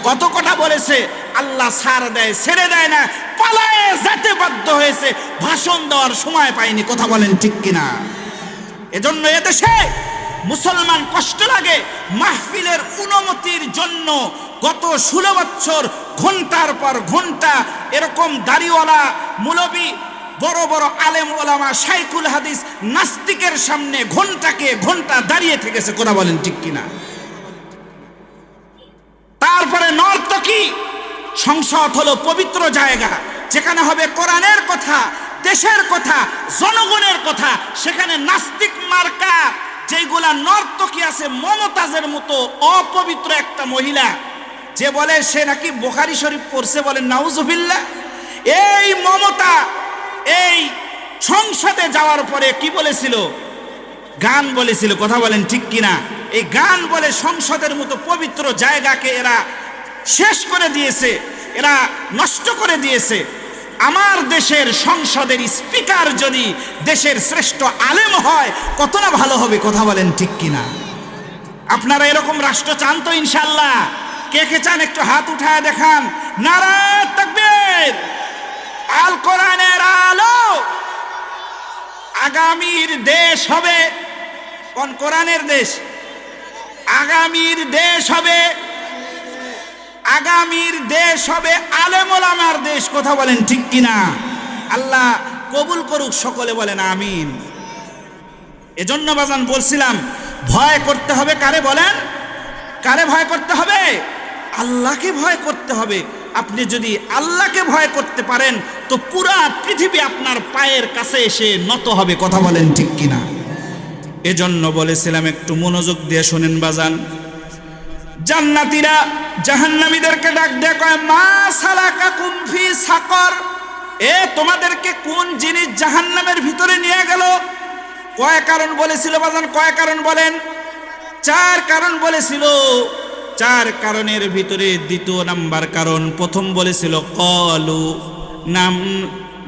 কত কথা বলেছে, আল্লাহ ছাড় দেয়, ছেড়ে দেয় না, পালায়ে যেতে বাধ্য হয়েছে, ভাষণ দেওয়ার সময় পায়নি। কথা বলেন ঠিক কিনা? এজন্য এদেশে মুসলমান কষ্ট লাগে মাহফিলের অনুমতির জন্য। গত 16 বছর ঘন্টার পর ঘন্টা এরকম দাড়িওয়ালা মুলবি, বড় বড় আলেম ওলামা, শাইখুল হাদিস নাস্তিকের সামনে ঘন্টাকে ঘন্টা দাঁড়িয়ে থেকেছে। কথা বলেন ঠিক কিনা? তারপরে নর্তকী সংসদ হলো পবিত্র জায়গা, যেখানে হবে কোরআনের কথা, দেশের কথা, জনগণের কথা। সেখানে নাস্তিক মার্কা যেগুলা নর্তকী আছে, মমতাজের মতো অপবিত্র একটা মহিলা, যে বলে সে নাকি বুখারী শরীফ পড়ছে, বলেন নাউজুবিল্লাহ। এই মমতা এই সংসদে যাওয়ার পরে কি বলেছিল? গান বলেছিল। কথা বলেন ঠিক কিনা? এই গান বলে সংসদের মতো পবিত্র জায়গাকে এরা শেষ করে দিয়েছে, এরা নষ্ট করে দিয়েছে। আমার দেশের সংসদের স্পিকার যদি দেশের শ্রেষ্ঠ আলেম হয় কত না ভালো হবে। কথা বলেন ঠিক কিনা? আপনারা এরকম রাষ্ট্র চান তো ইনশাআল্লাহ? কে কে চান একটু হাত উঠায় দেখান। নারায়ে তাকবীর। আল কোরআনের আলো। আগামীর দেশ হবে কোন? কোরআনের দেশ। আগামীর দেশ হবে, আগামীর দেশ হবে আলেম ওলামার দেশ। কথা বলেন ঠিক কিনা? আল্লাহ কবুল করুক, সকলে বলেন আমিন। এজন্য বাজান বলছিলাম, ভয় করতে হবে কারে বলেন? কারে ভয় করতে হবে? আল্লাহকে ভয় করতে হবে। আপনি যদি আল্লাহকে ভয় করতে পারেন তো পুরা পৃথিবী আপনার পায়ের কাছে এসে নত হবে। কথা বলেন ঠিক কিনা? এজন্য বলেছিলাম একটু মনোযোগ দিয়ে শোনেন বাজান। জান্নাতীরা জাহান্নামীদেরকে ডাক দিয়ে কয়, মা সালাকাকুম ফি সাকর, এ তোমাদেরকে কোন জিনিস জাহান্নামের ভিতরে নিয়ে গেল? কয় কারণ বলেছিল বাজান? কয় কারণ বলেন? 4 কারণ বলেছিল। 4 কারণের ভিতরে দ্বিতীয় নাম্বার কারণ, প্রথম বলেছিল ক্বালু নাম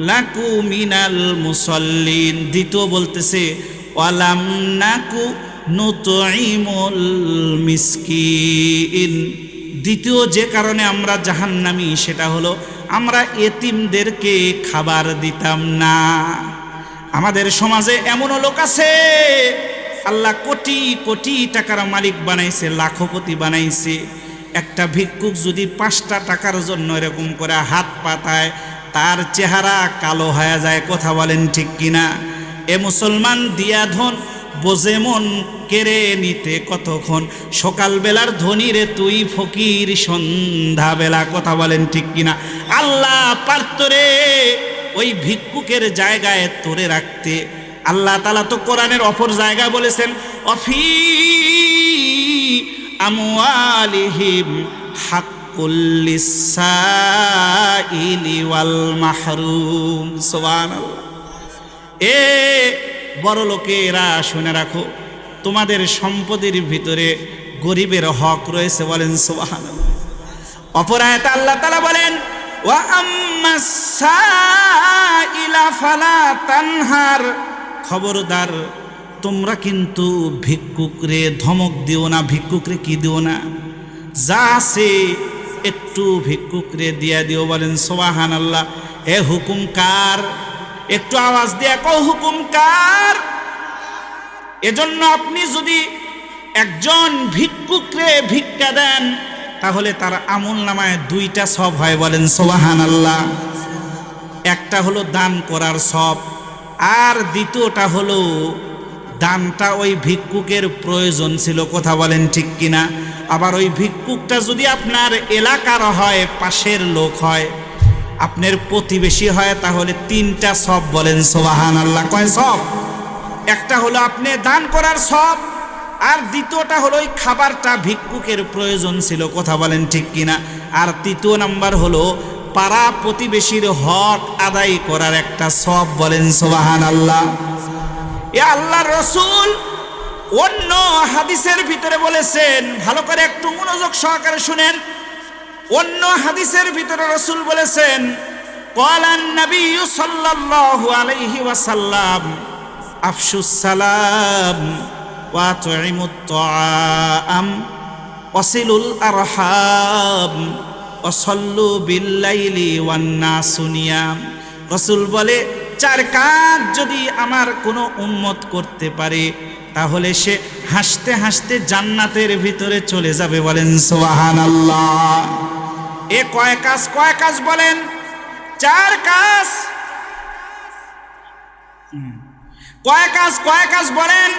লাকু মিনাল মুসাল্লিন। দ্বিতীয় বলতেছে ওয়ালাম নাকু নুতঈমুল মিসকিন। দ্বিতীয় যে কারণে আমরা জাহান্নামী সেটা হলো আমরা এতিমদেরকে খাবার দিতাম না। আমাদের সমাজে এমনও লোক আছে আল্লাহ কোটি কোটি টাকার মালিক বানাইছে, লাখপতি বানাইছে। একটা ভিক্ষুক যদি 5টা টাকার জন্য এরকম করে হাত পাতায় তার চেহারা কালো হয়ে যায়। কথা বলেন ঠিক কিনা? এ মুসলমান দিয়া ধন বোঝে মন কেড়ে নিতে কতক্ষণ, সকালবেলার ধনী রে তুই ফকির সন্ধ্যাবেলা। কথা বলেন ঠিক কিনা? আল্লাহ পারত রে ওই ভিক্ষুকের জায়গায় তোরে রাখতে। আল্লাহ তাআলা তো কোরআনের অপর জায়গায় বলেছেন, অফি আমওয়ালিহিম হাক্কুল লিসাইলি ওয়াল মাহরুম। সুবহানাল্লাহ। এ বড় লোকেরা শুনে রাখো, তোমাদের সম্পদের ভিতরে গরিবের হক রয়েছে। বলেন সুবহানাল্লাহ। অপর আয়াতে আল্লাহ তাআলা বলেন, ওয়া আম্মাস সাইলা ফালা তানহার, খবরদার তোমরা কিন্তু ভিক্ষুকরে ধমক দিও না। ভিক্ষুকরে কি দিও না? যা আছে একটু ভিক্ষুকরে দিয়া দিও। বলেন সুবহানাল্লাহ। এ হুকুম কার? একটু আওয়াজ দিয়ে কও, হুকুম কার? এজন্য আপনি যদি একজন ভিক্ষুকরে ভিক্ষা দেন তাহলে তার আমল নামায় 2টা সব হয়। বলেন সুবহানাল্লাহ। একটা হলো দান করার সব, আর দ্বিতীয়টা হলো দানটা ওই ভিক্ষুকের প্রয়োজন ছিল। কথা বলেন ঠিক কিনা? আবার ওই ভিক্ষুকটা যদি আপনার এলাকার হয়, পাশের লোক হয়, আপনার প্রতিবেশী হয়, তাহলে 3টা সব। বলেন সুবহানাল্লাহ। কয় সব? একটা হলো আপনি দান করার সব, আর দ্বিতীয়টা হলো ওই খাবারটা ভিক্ষুকের প্রয়োজন ছিল। কথা বলেন ঠিক কিনা? আর তৃতীয় নাম্বার হলো পাড়া প্রতিবেশীর হক আদায় করার একটা সব। বলেন সুবহানাল্লাহ। এ আল্লাহর রাসূল অন্য হাদিসের ভিতরে বলেছেন, ভালো করে একটু মনোযোগ সহকারে শুনেন। অন্য হাদিসের ভিতরে রাসূল বলেছেন, قال النبي صلى الله عليه وسلم أفشوا السلام وأطعموا الطعام وصلوا الأرحام وصلوا بالليل والناس نيام। রাসূল বলে, 4 কাজ যদি আমার কোনো উম্মত করতে পারে তাহলে সে হাসতে হাসতে জান্নাতের ভিতরে চলে যাবে। বলেন সুবহানাল্লাহ। এ কয় কাজ বলেন? 4 কাজ। কয় কাজ বলেন?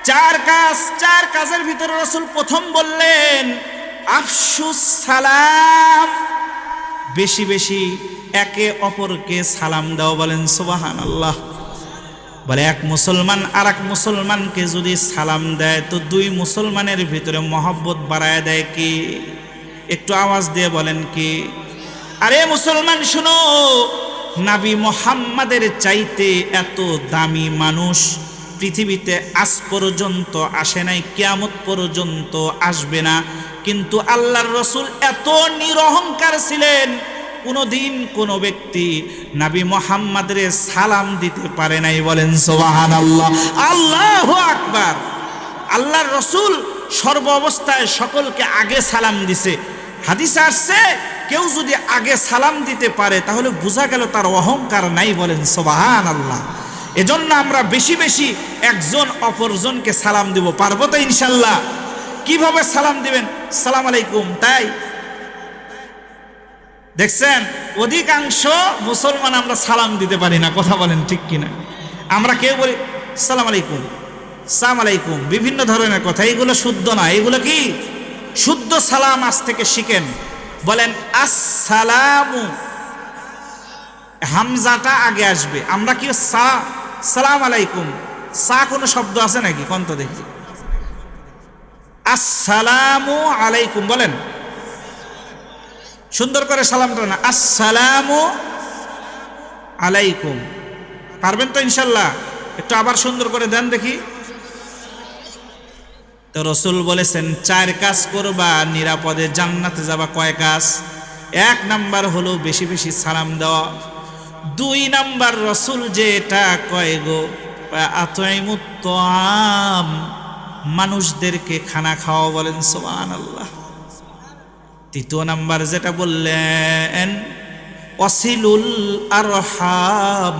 4 কাজ। 4 কাজের ভিতরে রাসূল প্রথম বললেন আফশুস সালাম, বেশি বেশি একে অপরকে সালাম দাও। বলেন সুবহানাল্লাহ। বলে, এক মুসলমান আর এক মুসলমানকে যদি সালাম দেয় তো 2 মুসলমানের ভিতরে মহব্বত বাড়ায় দেয় কি? একটু আওয়াজ দিয়ে বলেন কি? আরে মুসলমান শুনো, নবী মুহাম্মাদের চাইতে এত দামি মানুষ পৃথিবীতে আজ পর্যন্ত আসে নাই, কিয়ামত পর্যন্ত আসবে না। কিন্তু আল্লাহর রাসূল এত নিরহংকার ছিলেন, কোনদিন কোন ব্যক্তি নবী মুহাম্মাদের সালাম দিতে পারে নাই। বলেন সুবহানাল্লাহ, আল্লাহু আকবার। আল্লাহর রাসূল সর্ব অবস্থায় সকলকে আগে সালাম দিছে। হাদিসে আসছে, কেউ যদি আগে সালাম দিতে পারে তাহলে বোঝা গেল তার অহংকার নাই। বলেন সুবহানাল্লাহ। এজন্য আমরা বেশি বেশি একজন অপরজনকে সালাম দিব। পারবো তো ইনশাআল্লাহ? কিভাবে সালাম দিবেন? সালাম আলাইকুম, তাই দেখছেন অধিকাংশ মুসলমান আমরা সালাম দিতে পারি না। কথা বলেন ঠিক কিনা? আমরা কেউ বলি সালাম আলাইকুম, সালাম আলাইকুম, বিভিন্ন ধরনের কথা। এগুলো শুদ্ধ না। এগুলো কি শুদ্ধ সালাম? আজ থেকে শিখেন। বলেন আসসালামু, হামজাটা আগে আসবে। আমরা কি সালাম আলাইকুম, কোনো শব্দ আছে নাকি? কোন তো দেখি। আসসালামু আলাইকুম বলেন সুন্দর করে সালামটা না, আসসালামু আলাইকুম। পারবেন তো ইনশাল্লাহ? একটু আবার সুন্দর করে দেন দেখি। তো রাসূল বলেছেন 4 কাজ করবা, নিরাপদে জান্নাতে যাবা। কয় কাজ? 1 নাম্বার হলো বেশি বেশি সালাম দেওয়া। 2 নাম্বার রাসূল যে এটা কয় গো, আতইমুত তাআম, মানুষদেরকে খানা খাওয়া। বলেন সুবহানাল্লাহ। 3 নাম্বার যেটা বললেন ওয়াসিলুল আরহাম,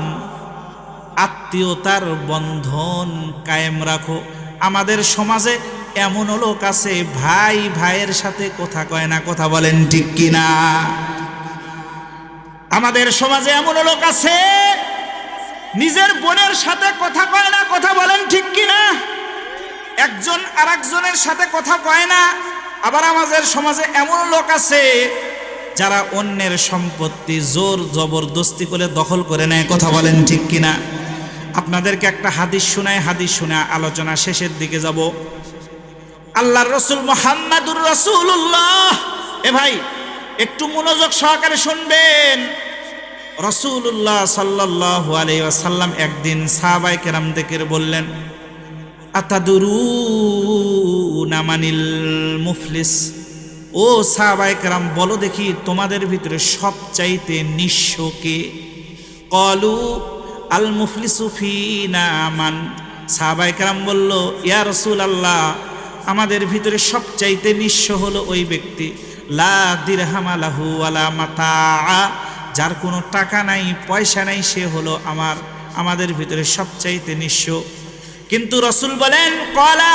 আত্মীয়তার বন্ধন কায়েম রাখো। আমাদের সমাজে এমন লোক আছে ভাই ভাইয়ের সাথে কথা কয় না। কথা বলেন ঠিক কিনা? আমাদের সমাজে এমন লোক আছে নিজের বোনের সাথে কথা কয় না। কথা বলেন ঠিক কিনা? একজন আরেকজনের সাথে কথা কয় না। আবার আমাদের সমাজে এমন লোক আছে যারা অন্যের সম্পত্তি জোর জবরদস্তি করে দখল করে নেয়। কথা বলেন ঠিক কিনা? আপনাদেরকে একটা হাদিস শোনায়, হাদিস শোনা আলোচনা শেষের দিকে যাব। আল্লাহর রাসূল মুহাম্মাদুর রাসূলুল্লাহ, এ ভাই একটু মনোযোগ সহকারে শুনবেন। রাসূলুল্লাহ সাল্লাল্লাহু আলাইহি ওয়াসাল্লাম একদিন সাহাবায়ে কেরামদের বললেন, আতাদুরুনা মানিল মুফলিস, ও সাহাবায়ে কেরাম বলো দেখি তোমাদের ভিতরে সবচাইতে নিঃস্ব কে? ক্বালু আল মুফলিসু ফিনা মান। সাহাবায়ে কেরাম বলল, ইয়া রাসূলুল্লাহ, আমাদের ভিতরে সবচাইতে নিঃস্ব হলো ওই ব্যক্তি লা দিরহাম লাহু ওয়ালা মাতাআ, যার কোনো টাকা নাই পয়সা নাই, সে হলো আমাদের ভিতরে সবচাইতে নিঃস্ব। কিন্তু রাসূল বলেন, ক্বালা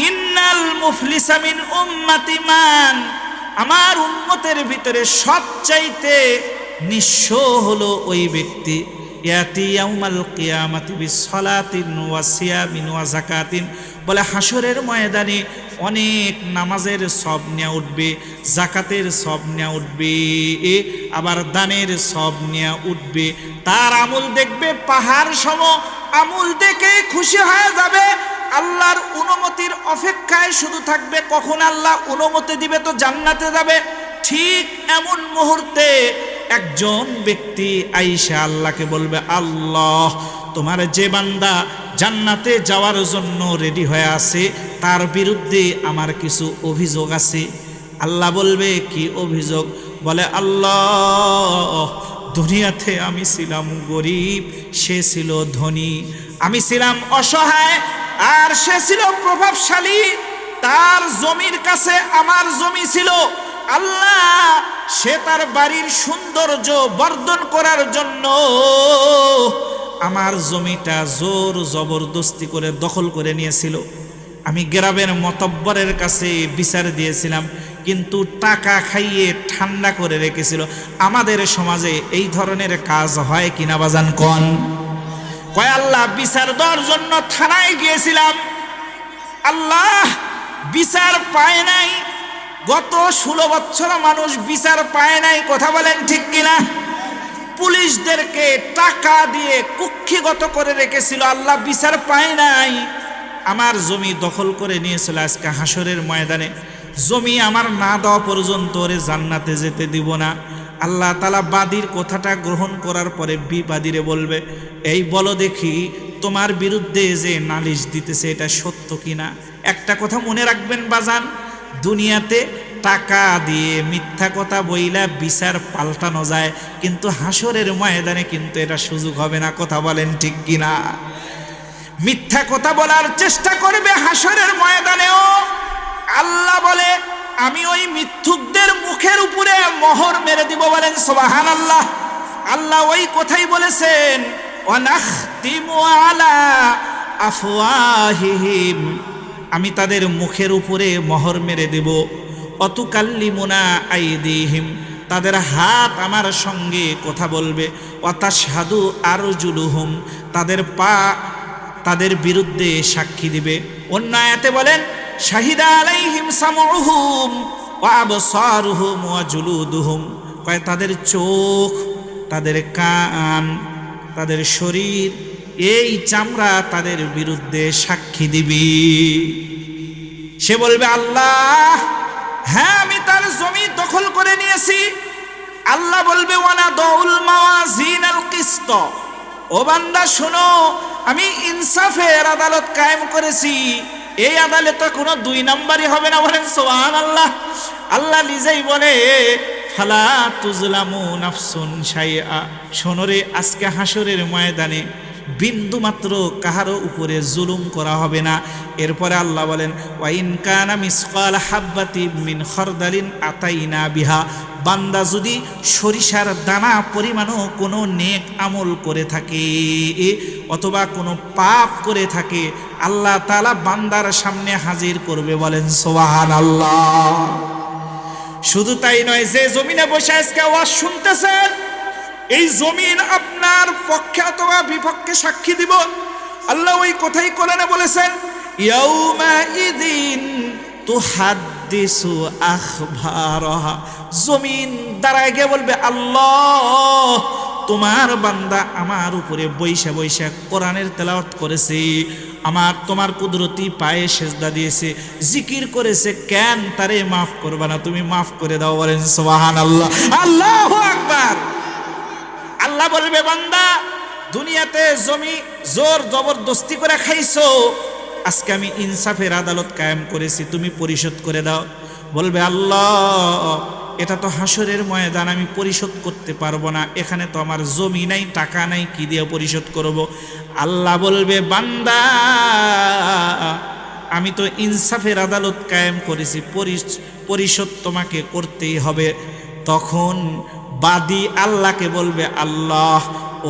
ইন্নাল মুফলিসা মিন উম্মতি মান, আমার উম্মতের ভিতরে সবচাইতে নিঃস্ব হলো ওই ব্যক্তি ইয়াতি ইয়াউমাল কিয়ামাতি বিসসালাতিন ওয়া সিয়ামিন ওয়া যাকাতিন, বলে হাসরের ময়দানে অনেক নামাজের সব নিয়ে উঠবে, যাকাতের সব নিয়ে উঠবে, আবার দানের সব নিয়ে উঠবে। তার আমল দেখবে পাহাড় সম, আমল দেখে খুশি হয়ে যাবে, আল্লাহর অনুমতির অপেক্ষায় শুধু থাকবে কখন আল্লাহ অনুমতি দিবে তো জান্নাতে যাবে। ঠিক এমন মুহূর্তে একজন ব্যক্তি আইসা আল্লাহকে বলবে, আল্লাহ, তোমার যে বান্দা জান্নাতে যাওয়ার জন্য রেডি হয়ে আছে তার বিরুদ্ধে আমার কিছু অভিযোগ আছে। আল্লাহ বলবে, কি অভিযোগ? বলে, আল্লাহ, দুনিয়াতে আমি ছিলাম গরিব, সে ছিল ধনী। আমি ছিলাম অসহায়, আর সে ছিল প্রভাবশালী। তার জমির কাছে আমার জমি ছিল। আল্লাহ সে তার বাড়ির সৌন্দর্য বর্ধন করার জন্য আমার জমিটা জোর জবরদস্তি করে দখল করে নিয়েছিল। আমি গ্রামের মতব্বরের কাছে বিচার দিয়েছিলাম, কিন্তু টাকা খাইয়ে ঠান্ডা করে রেখেছিল। আমাদের সমাজে এই ধরনের কাজ হয় কিনা বাজান কোন? কয় আল্লাহ বিচার দেওয়ার জন্য থানায় গিয়েছিলাম, আল্লাহ বিচার পায় নাই। গত 16 বছর মানুষ বিচার পায় নাই, কথা বলেন ঠিক কিনা? পুলিশদেরকে টাকা দিয়ে কুক্ষিগত করে রেখেছিল, আল্লাহ বিচার পায় নাই। আমার জমি দখল করে নিয়েছিল। আজকে হাসরের ময়দানে জমি আমার না দেওয়া পর্যন্ত ওরে জান্নাতে যেতে দিব না। আল্লাহ তাআলা বাদীর কথাটা গ্রহণ করার পরে বিবাদীরে বলবে, এই বলো দেখি তোমার বিরুদ্ধে যে নালিশ দিতেছে এটা সত্য কিনা। একটা কথা মনে রাখবেন বাজান, দুনিয়াতে টাকা দিয়ে মিথ্যা কথা বইলা বিচার পাল্টানো যায়, কিন্তু হাসরের ময়দানে কিন্তু এটা সুযোগ হবে না, কথা বলেন ঠিক কিনা? মিথ্যা কথা বলার চেষ্টা করবে হাসরের ময়দানেও। আল্লাহ বলে আমি ওই মিথ্যুকদের মুখের উপরে মোহর মেরে দিব, বলেন সুবহানাল্লাহ। আল্লাহ ওই কথাই বলেছেন, ওয়ানাখতিমু আলা আফওয়াহিহিম, আমি তাদের মুখের উপরে মোহর মেরে দেব। অতুকাল্লিমুনা আইদিহিম, তাদের হাত আমার সঙ্গে কথা বলবে। ওয়াতাশহাদু আরজুলুহুম, তাদের পা তাদের বিরুদ্ধে সাক্ষী দিবে। অন্য আয়াতে বলেন শাহিদা আলাইহিম সামউহুম ওয়া আবসারুহুম ওয়া জুলুদুহুম, কয় তাদের চোখ, তাদের কান, তাদের শরীর, এই চামড়া তাদের বিরুদ্ধে সাক্ষী দিবি। সে বলবে আল্লাহ হ্যাঁ আমি তার জমি দখল করে নিয়েছি। আল্লাহ বলবে ওয়ানা দাউল মাওয়াজিনাল কিসত, ও বান্দা শোনো, আমি ইনসাফের আদালত কায়েম করেছি। এই আদালতে কোনো 2 নাম্বারই হবে না, বলেন সুবহানাল্লাহ। আল্লাহ নিজেই বলে ফালা তুজলামু নাফসুন শাইআ, শোনো রে আজকে হাসরের ময়দানে বিন্দু মাত্র কাহারও উপরে জুলুম করা হবে না। এরপরে আল্লাহ বলেন ওয়াইন কানা মিসকাল হাব্বাতিন মিন খারদালিন আতাইনা বিহা, বান্দা যদি সরিষার দানা পরিমাণও কোনো নেক আমল করে থাকে অথবা কোনো পাপ করে থাকে, আল্লাহ তাআলা বান্দার সামনে হাজির করবে, বলেন সুবহানাল্লাহ। শুধু তাই নয়, যে জমিনে বসে আজকে ওয়াজ শুনতেছেন, এই জমিন আপনার পক্ষে অথবা বিপক্ষে সাক্ষী দিব। আল্লাহ ওই কথাই কোরআনে বলেছেন, ইয়াউমা ইদিন তুহাদ্দিসু আখবারাহা, জমিন দাঁড়ায় গিয়ে বলবে আল্লাহ তোমার বান্দা আমার উপরে বৈশা বৈশা কোরআনের তেলাওয়াত করেছে, তোমার কুদরতি পায়ে সেজদা দিয়েছে, জিকির করেছে, কেন তারে মাফ করবা না? তুমি মাফ করে দাও, বলেন সুবহানাল্লাহ, আল্লাহু আকবার। আল্লাহ বলবে বান্দা দুনিয়াতে জমি জোর জবরদস্তি করে খাইছো, আজকে আমি ইনসাফের আদালত কায়েম করেছি, তুমি পরিশোধ করে দাও। বলবে আল্লাহ এটা তো হাসরের ময়দান, আমি পরিশোধ করতে পারবো না, এখানে তো আমার জমি নাই, টাকা নাই, কি দিয়ে পরিশোধ করব? আল্লাহ বলবে বান্দা আমি তো ইনসাফের আদালত কায়েম করেছি, পরিশোধ তোমাকে করতেই হবে। তখন বাদী আল্লাহকে বলবে আল্লাহ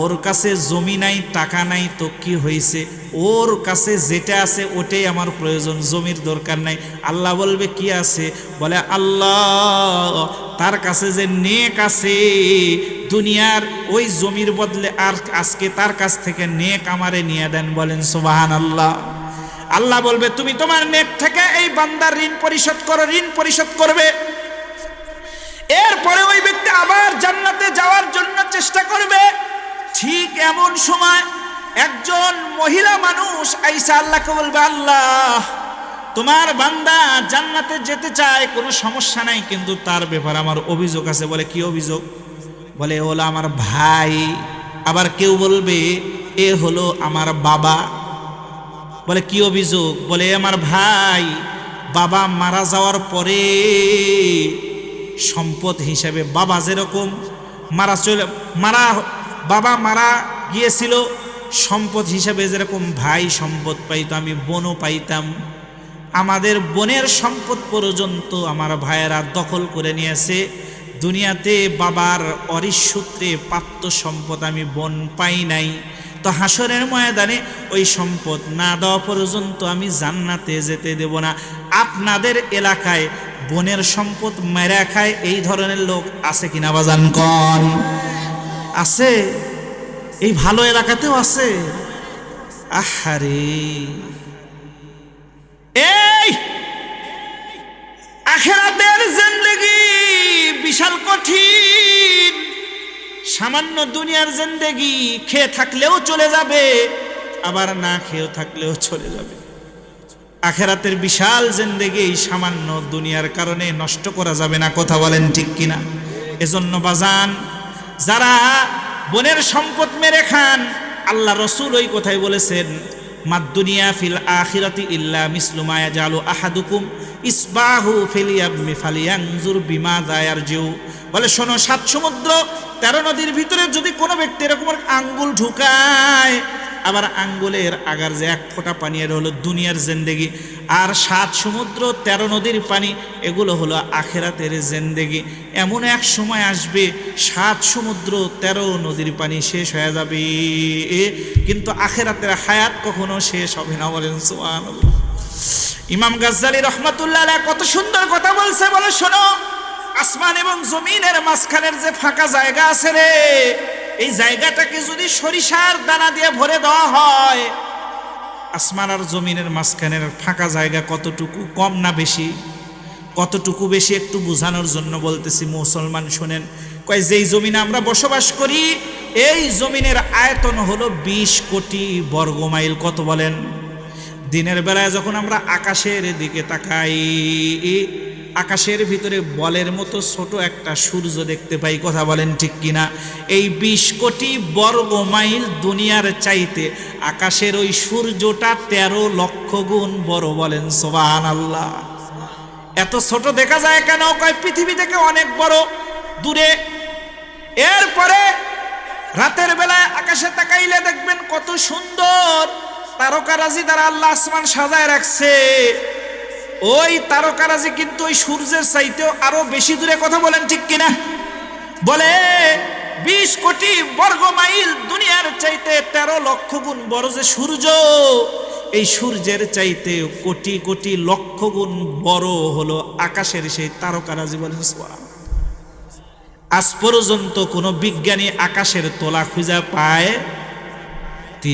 ওর কাছে জমি নাই, টাকা নাই, তো কি হয়েছে? ওর কাছে যেটা আছে ওটাই আমার প্রয়োজন, জমির দরকার নাই। আল্লাহ বলবে কি আছে? বলে আল্লাহ তার কাছে যে নেক আছে দুনিয়ার ওই জমির বদলে, আর আজকে তার কাছ থেকে নেক আমারে নিয়ে দেন, বলেন সুবহানাল্লাহ। আল্লাহ বলবে তুমি তোমার নেক থেকে এই বান্দার ঋণ পরিশোধ করো, ঋণ পরিশোধ করবে। এরপরে ওই ব্যক্তি আবার জান্নাতে যাওয়ার জন্য চেষ্টা করবে। ঠিক এমন সময় একজন মহিলা মানুষ আইসা আল্লাহকে বলবে আল্লাহ তোমার বান্দা জান্নাতে যেতে চায়, কোনো সমস্যা নাই, কিন্তু তার ব্যাপারে আমার অভিযোগ আছে। বলে কি অভিযোগ? বলে হলো আমার ভাই। আবার কেউ বলবে এ হলো আমার বাবা। বলে কি অভিযোগ? বলে আমার ভাই বাবা মারা যাওয়ার পরে সম্পদ হিসেবে বাবা যেরকম বাবা মারা গিয়েছিল, সম্পদ হিসাবে যেরকম ভাই সম্পদ পাইতো, আমি বোনও পাইতাম। আমাদের বোনের সম্পদ পর্যন্ত আমার ভাইয়েরা দখল করে নিয়েছে। দুনিয়াতে বাবার অরিসূত্রে প্রাপ্ত সম্পদ আমি বোন পাই নাই। তো হাসরের ময়দানে ওই সম্পদ না দেওয়া পর্যন্ত আমি জান্নাতে যেতে দেব না। আপনাদের এলাকায় বোনের সম্পদ মেরা খায় এই ধরনের লোক আছে কিনা বাজান কন? আছে? এই ভালো এলাকাতেও আছে? আহারে, এই আখিরাতের জিন্দেগি বিশাল কঠিন। সামান্য দুনিয়ার জিন্দেগি খেয়ে থাকলেও চলে যাবে, আবার না খেয়েও থাকলেও চলে যাবে। আখিরাতের বিশাল জিন্দেগি এই সামান্য দুনিয়ার কারণে নষ্ট করা যাবে না, কথা বলেন ঠিক কিনা? এজন্য বাজান, যারা বোনের সম্পদ মেরে খান, আল্লাহ রসুল ওই কথাই বলেছেন, মাদ্দুনিয়া ফিল আখিরাতি ইল্লা মিসলু মা ইয়াজালু আহাদুকুম ইসবাহু ফিলিয়াবমি ফালিয়ানজুর বিমা যায়ারজিউ। বলে শোনো, 7 সমুদ্র 13 নদীর ভিতরে যদি কোনো ব্যক্তি এরকম আঙ্গুল ঢুকায়, আবার আঙ্গুলের আগার যে 1 ফোঁটা পানি, এর হলো দুনিয়ার জিন্দেগি, আর 7 সমুদ্র 13 নদীর পানি এগুলো হলো আখিরাতের জিন্দেগি। এমন এক সময় আসবে 7 সমুদ্র 13 নদীর পানি শেষ হয়ে যাবে, কিন্তু আখিরাতের হায়াত কখনো শেষ হবে না। বলেন সুবহানাল্লাহ। ইমাম গাজ্জালী রহমাতুল্লাহ আলাইহি কত সুন্দর কথা বলছে। বলে শোনো, আসমান এবং জমিনের মাঝখানের যে ফাঁকা জায়গা আছে রে, এই জায়গাটাকে যদি সরিষার দানা দিয়ে ভরে দেওয়া হয়, আসমান আর জমিনের মাঝখানের ফাঁকা জায়গা কতটুকু, কম না বেশি? কতটুকু বেশি একটু বোঝানোর জন্য বলতেছি, মুসলমান শোনেন। কয় যেই জমিনে আমরা বসবাস করি, এই জমিনের আয়তন হলো 20 কোটি বর্গমাইল। কত বলেন? দিনের বেলায় যখন আমরা আকাশের দিকে তাকাই, আকাশের ভিতরে বলের মতো ছোট একটা সূর্য দেখতে পাই, কথা বলেন ঠিক কিনা? এই 20 কোটি বর্গ মাইল দুনিয়ার চাইতে আকাশের ওই সূর্যটা 13 লক্ষ গুণ বড়। বলেন সুবহানাল্লাহ। এত ছোট দেখা যায় কেন? কয় পৃথিবী থেকে অনেক বড় দূরে। এরপরে রাতের বেলায় আকাশে তাকাইলে দেখবেন কত সুন্দর তারকারাজি দ্বারা আল্লাহ আসমান সাজায় রাখছে। ওই তারকারাজি কিন্তু ওই সূর্যের চাইতেও আরো বেশি দূরে, কথা বলেন ঠিক কিনা? বলে 20 কোটি বর্গ মাইল দুনিয়ার চাইতে 13 লক্ষ গুণ বড় যে সূর্য, এই সূর্যের চাইতে কোটি কোটি লক্ষ গুণ বড় হলো আকাশের সেই তারকারাজি। বলেন সুবহানাল্লাহ। আজ পর্যন্ত কোনো বিজ্ঞানী আকাশের তোলা খুঁজে পায়?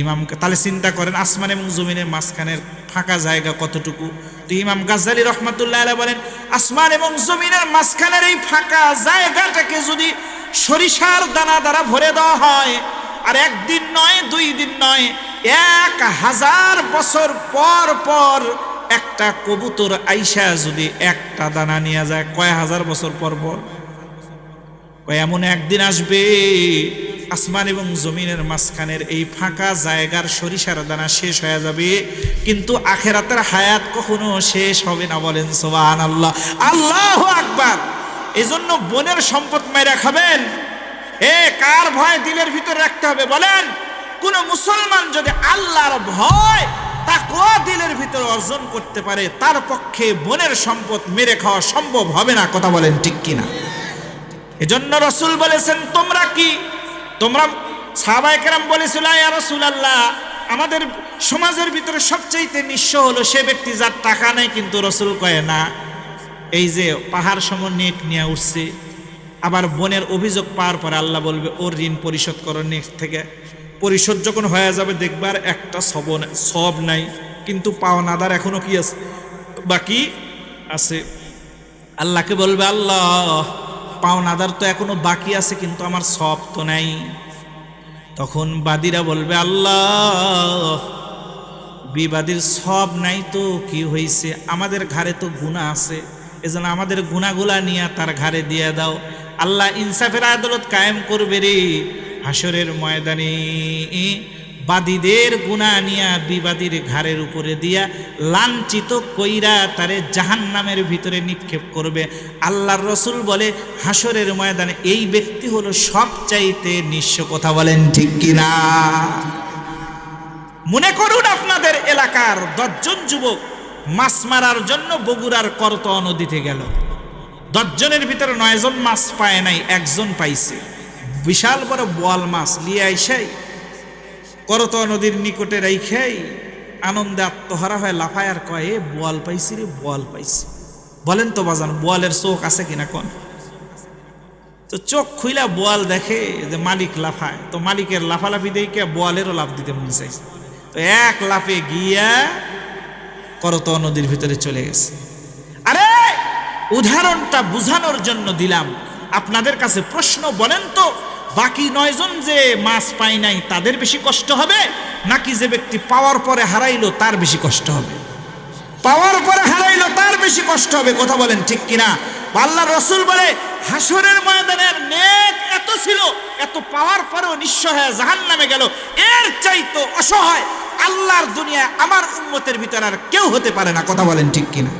ইমাম, তাহলে চিন্তা করেন আসমান এবং জমিনের মাঝখানের ফাঁকা জায়গা কতটুকু। তো ইমাম গাজ্জালী রহমাতুল্লাহ আলাইহি বলেন, আসমান এবং জমিনের মাঝখানের এই ফাঁকা জায়গাটাকে যদি সরিষার দানা দ্বারা ভরে দেওয়া হয়, আর 1 দিন নয় 2 দিন নয়, 1000 বছর পর পর একটা কবুতর আইসা যদি একটা দানা নিয়ে যায়, কয় হাজার বছর পর পর? এমন একদিন আসবে আসমান এবং জমিনের মাঝখানের এই ফাঁকা জায়গার সরিষার দানা শেষ হয়ে যাবে, কিন্তু আখিরাতের হায়াত কখনো শেষ হবে না। বলেন সুবহানাল্লাহ, আল্লাহু আকবার। এজন্য বোনের সম্পদ মেরে খাবেন, কার ভয় দিলের ভিতরে রাখতে হবে? বলেন, কোন মুসলমান যদি আল্লাহর ভয় তাকওয়া দিলের ভিতরে অর্জন করতে পারে, তার পক্ষে বোনের সম্পদ মেরে খাওয়া সম্ভব হবে না, কথা বলেন ঠিক কিনা? এজন্য রাসূল বলেছেন, তোমরা সাহাবায়ে কেরাম বলেছিল, ইয়া রাসূলুল্লাহ, আমাদের সমাজের ভিতরে সবচেয়ে নিঃস্ব হলো সে ব্যক্তি যার টাকা নাই। কিন্তু রাসূল কয় না, এই যে পাহাড় সম নেক নিয়ে উঠছে, আবার বোনের অভিযোগ পাওয়ার পরে আল্লাহ বলবে ওর ঋণ পরিশোধ করো। নেক্সট থেকে পরিশোধ যখন হয়ে যাবে দেখবার একটা সব নাই, কিন্তু পাওনাদার এখনো কি আছে? বাকি আছে। আল্লাহকে বলবে, আল্লাহ, পাওনাদার তো এখনো বাকি আছে, কিন্তু আমার সব তো নাই। তখন বাদীরা বলবে, আল্লাহ, বিবাদীর সব নাই তো কি হয়েছে, আমাদের ঘাড়ে তো গুনাহ আছে, এজন্য আমাদের গুনাহগুলা নিয়ে তার ঘাড়ে দিয়ে দাও। আল্লাহ ইনসাফের আদালত কায়েম করবে রে। হাসরের ময়দানে বাদীদের গুনাহ নিয়া বিবাদীর ঘাড়ের উপরে দিয়া লাঞ্ছিত কইরা তারে জাহান্নামের ভিতরে নিক্ষেপ করবে। আল্লাহর রসুল বলে হাসরের ময়দানে এই ব্যক্তি হলো সবচাইতে নিঃস্ব। কথা বলেন ঠিক কিনা? মনে করুন আপনাদের এলাকার 10 জন যুবক মাছ মারার জন্য বগুড়ার করতোয়া নদীতে গেল। 10 জনের ভিতরে 9 জন মাছ পায় নাই, 1 জন পাইছে। বিশাল বড় বোয়াল মাছ লিয়ে আইসাই করতোয়া নদীর নিকটে রাইখাই আনন্দে আত্মহারা হয়ে লাফায় আর কয়, এ বোয়াল পাইছি রে, বোয়াল পাইছি। বলেন তো বাজান, বোয়ালের চোখ আছে কিনা কোন? তো চোখ খুইলা বোয়াল দেখে যে মালিক লাফায়, তো মালিকের লাফালাফি দেখে বোয়ালেরও লাফ দিতে মনে চাইছে। তো এক লাফে গিয়া করতোয়া নদীর ভিতরে চলে গেছে। আরে উদাহরণটা বুঝানোর জন্য দিলাম। আপনাদের কাছে প্রশ্ন, বলেন তো বাকি 9 জন যে মাছ পায় নাই তাদের বেশি কষ্ট হবে নাকি যে ব্যক্তি পাওয়ার পরে হারাইলো তার বেশি কষ্ট হবে? পাওয়ার পরে হারাইলো তার বেশি কষ্ট হবে। কথা বলেন ঠিক কিনা? আল্লাহর রাসূল বলে হাসরের ময়দানের নেক এত ছিল, এত পাওয়ার পরেও নিঃস্ব হয়ে জাহান্নামে গেল, এর চাইতে অসহায় আল্লাহর দুনিয়ায় আমার উম্মতের ভিতর আর কেউ হতে পারে না। কথা বলেন ঠিক কিনা?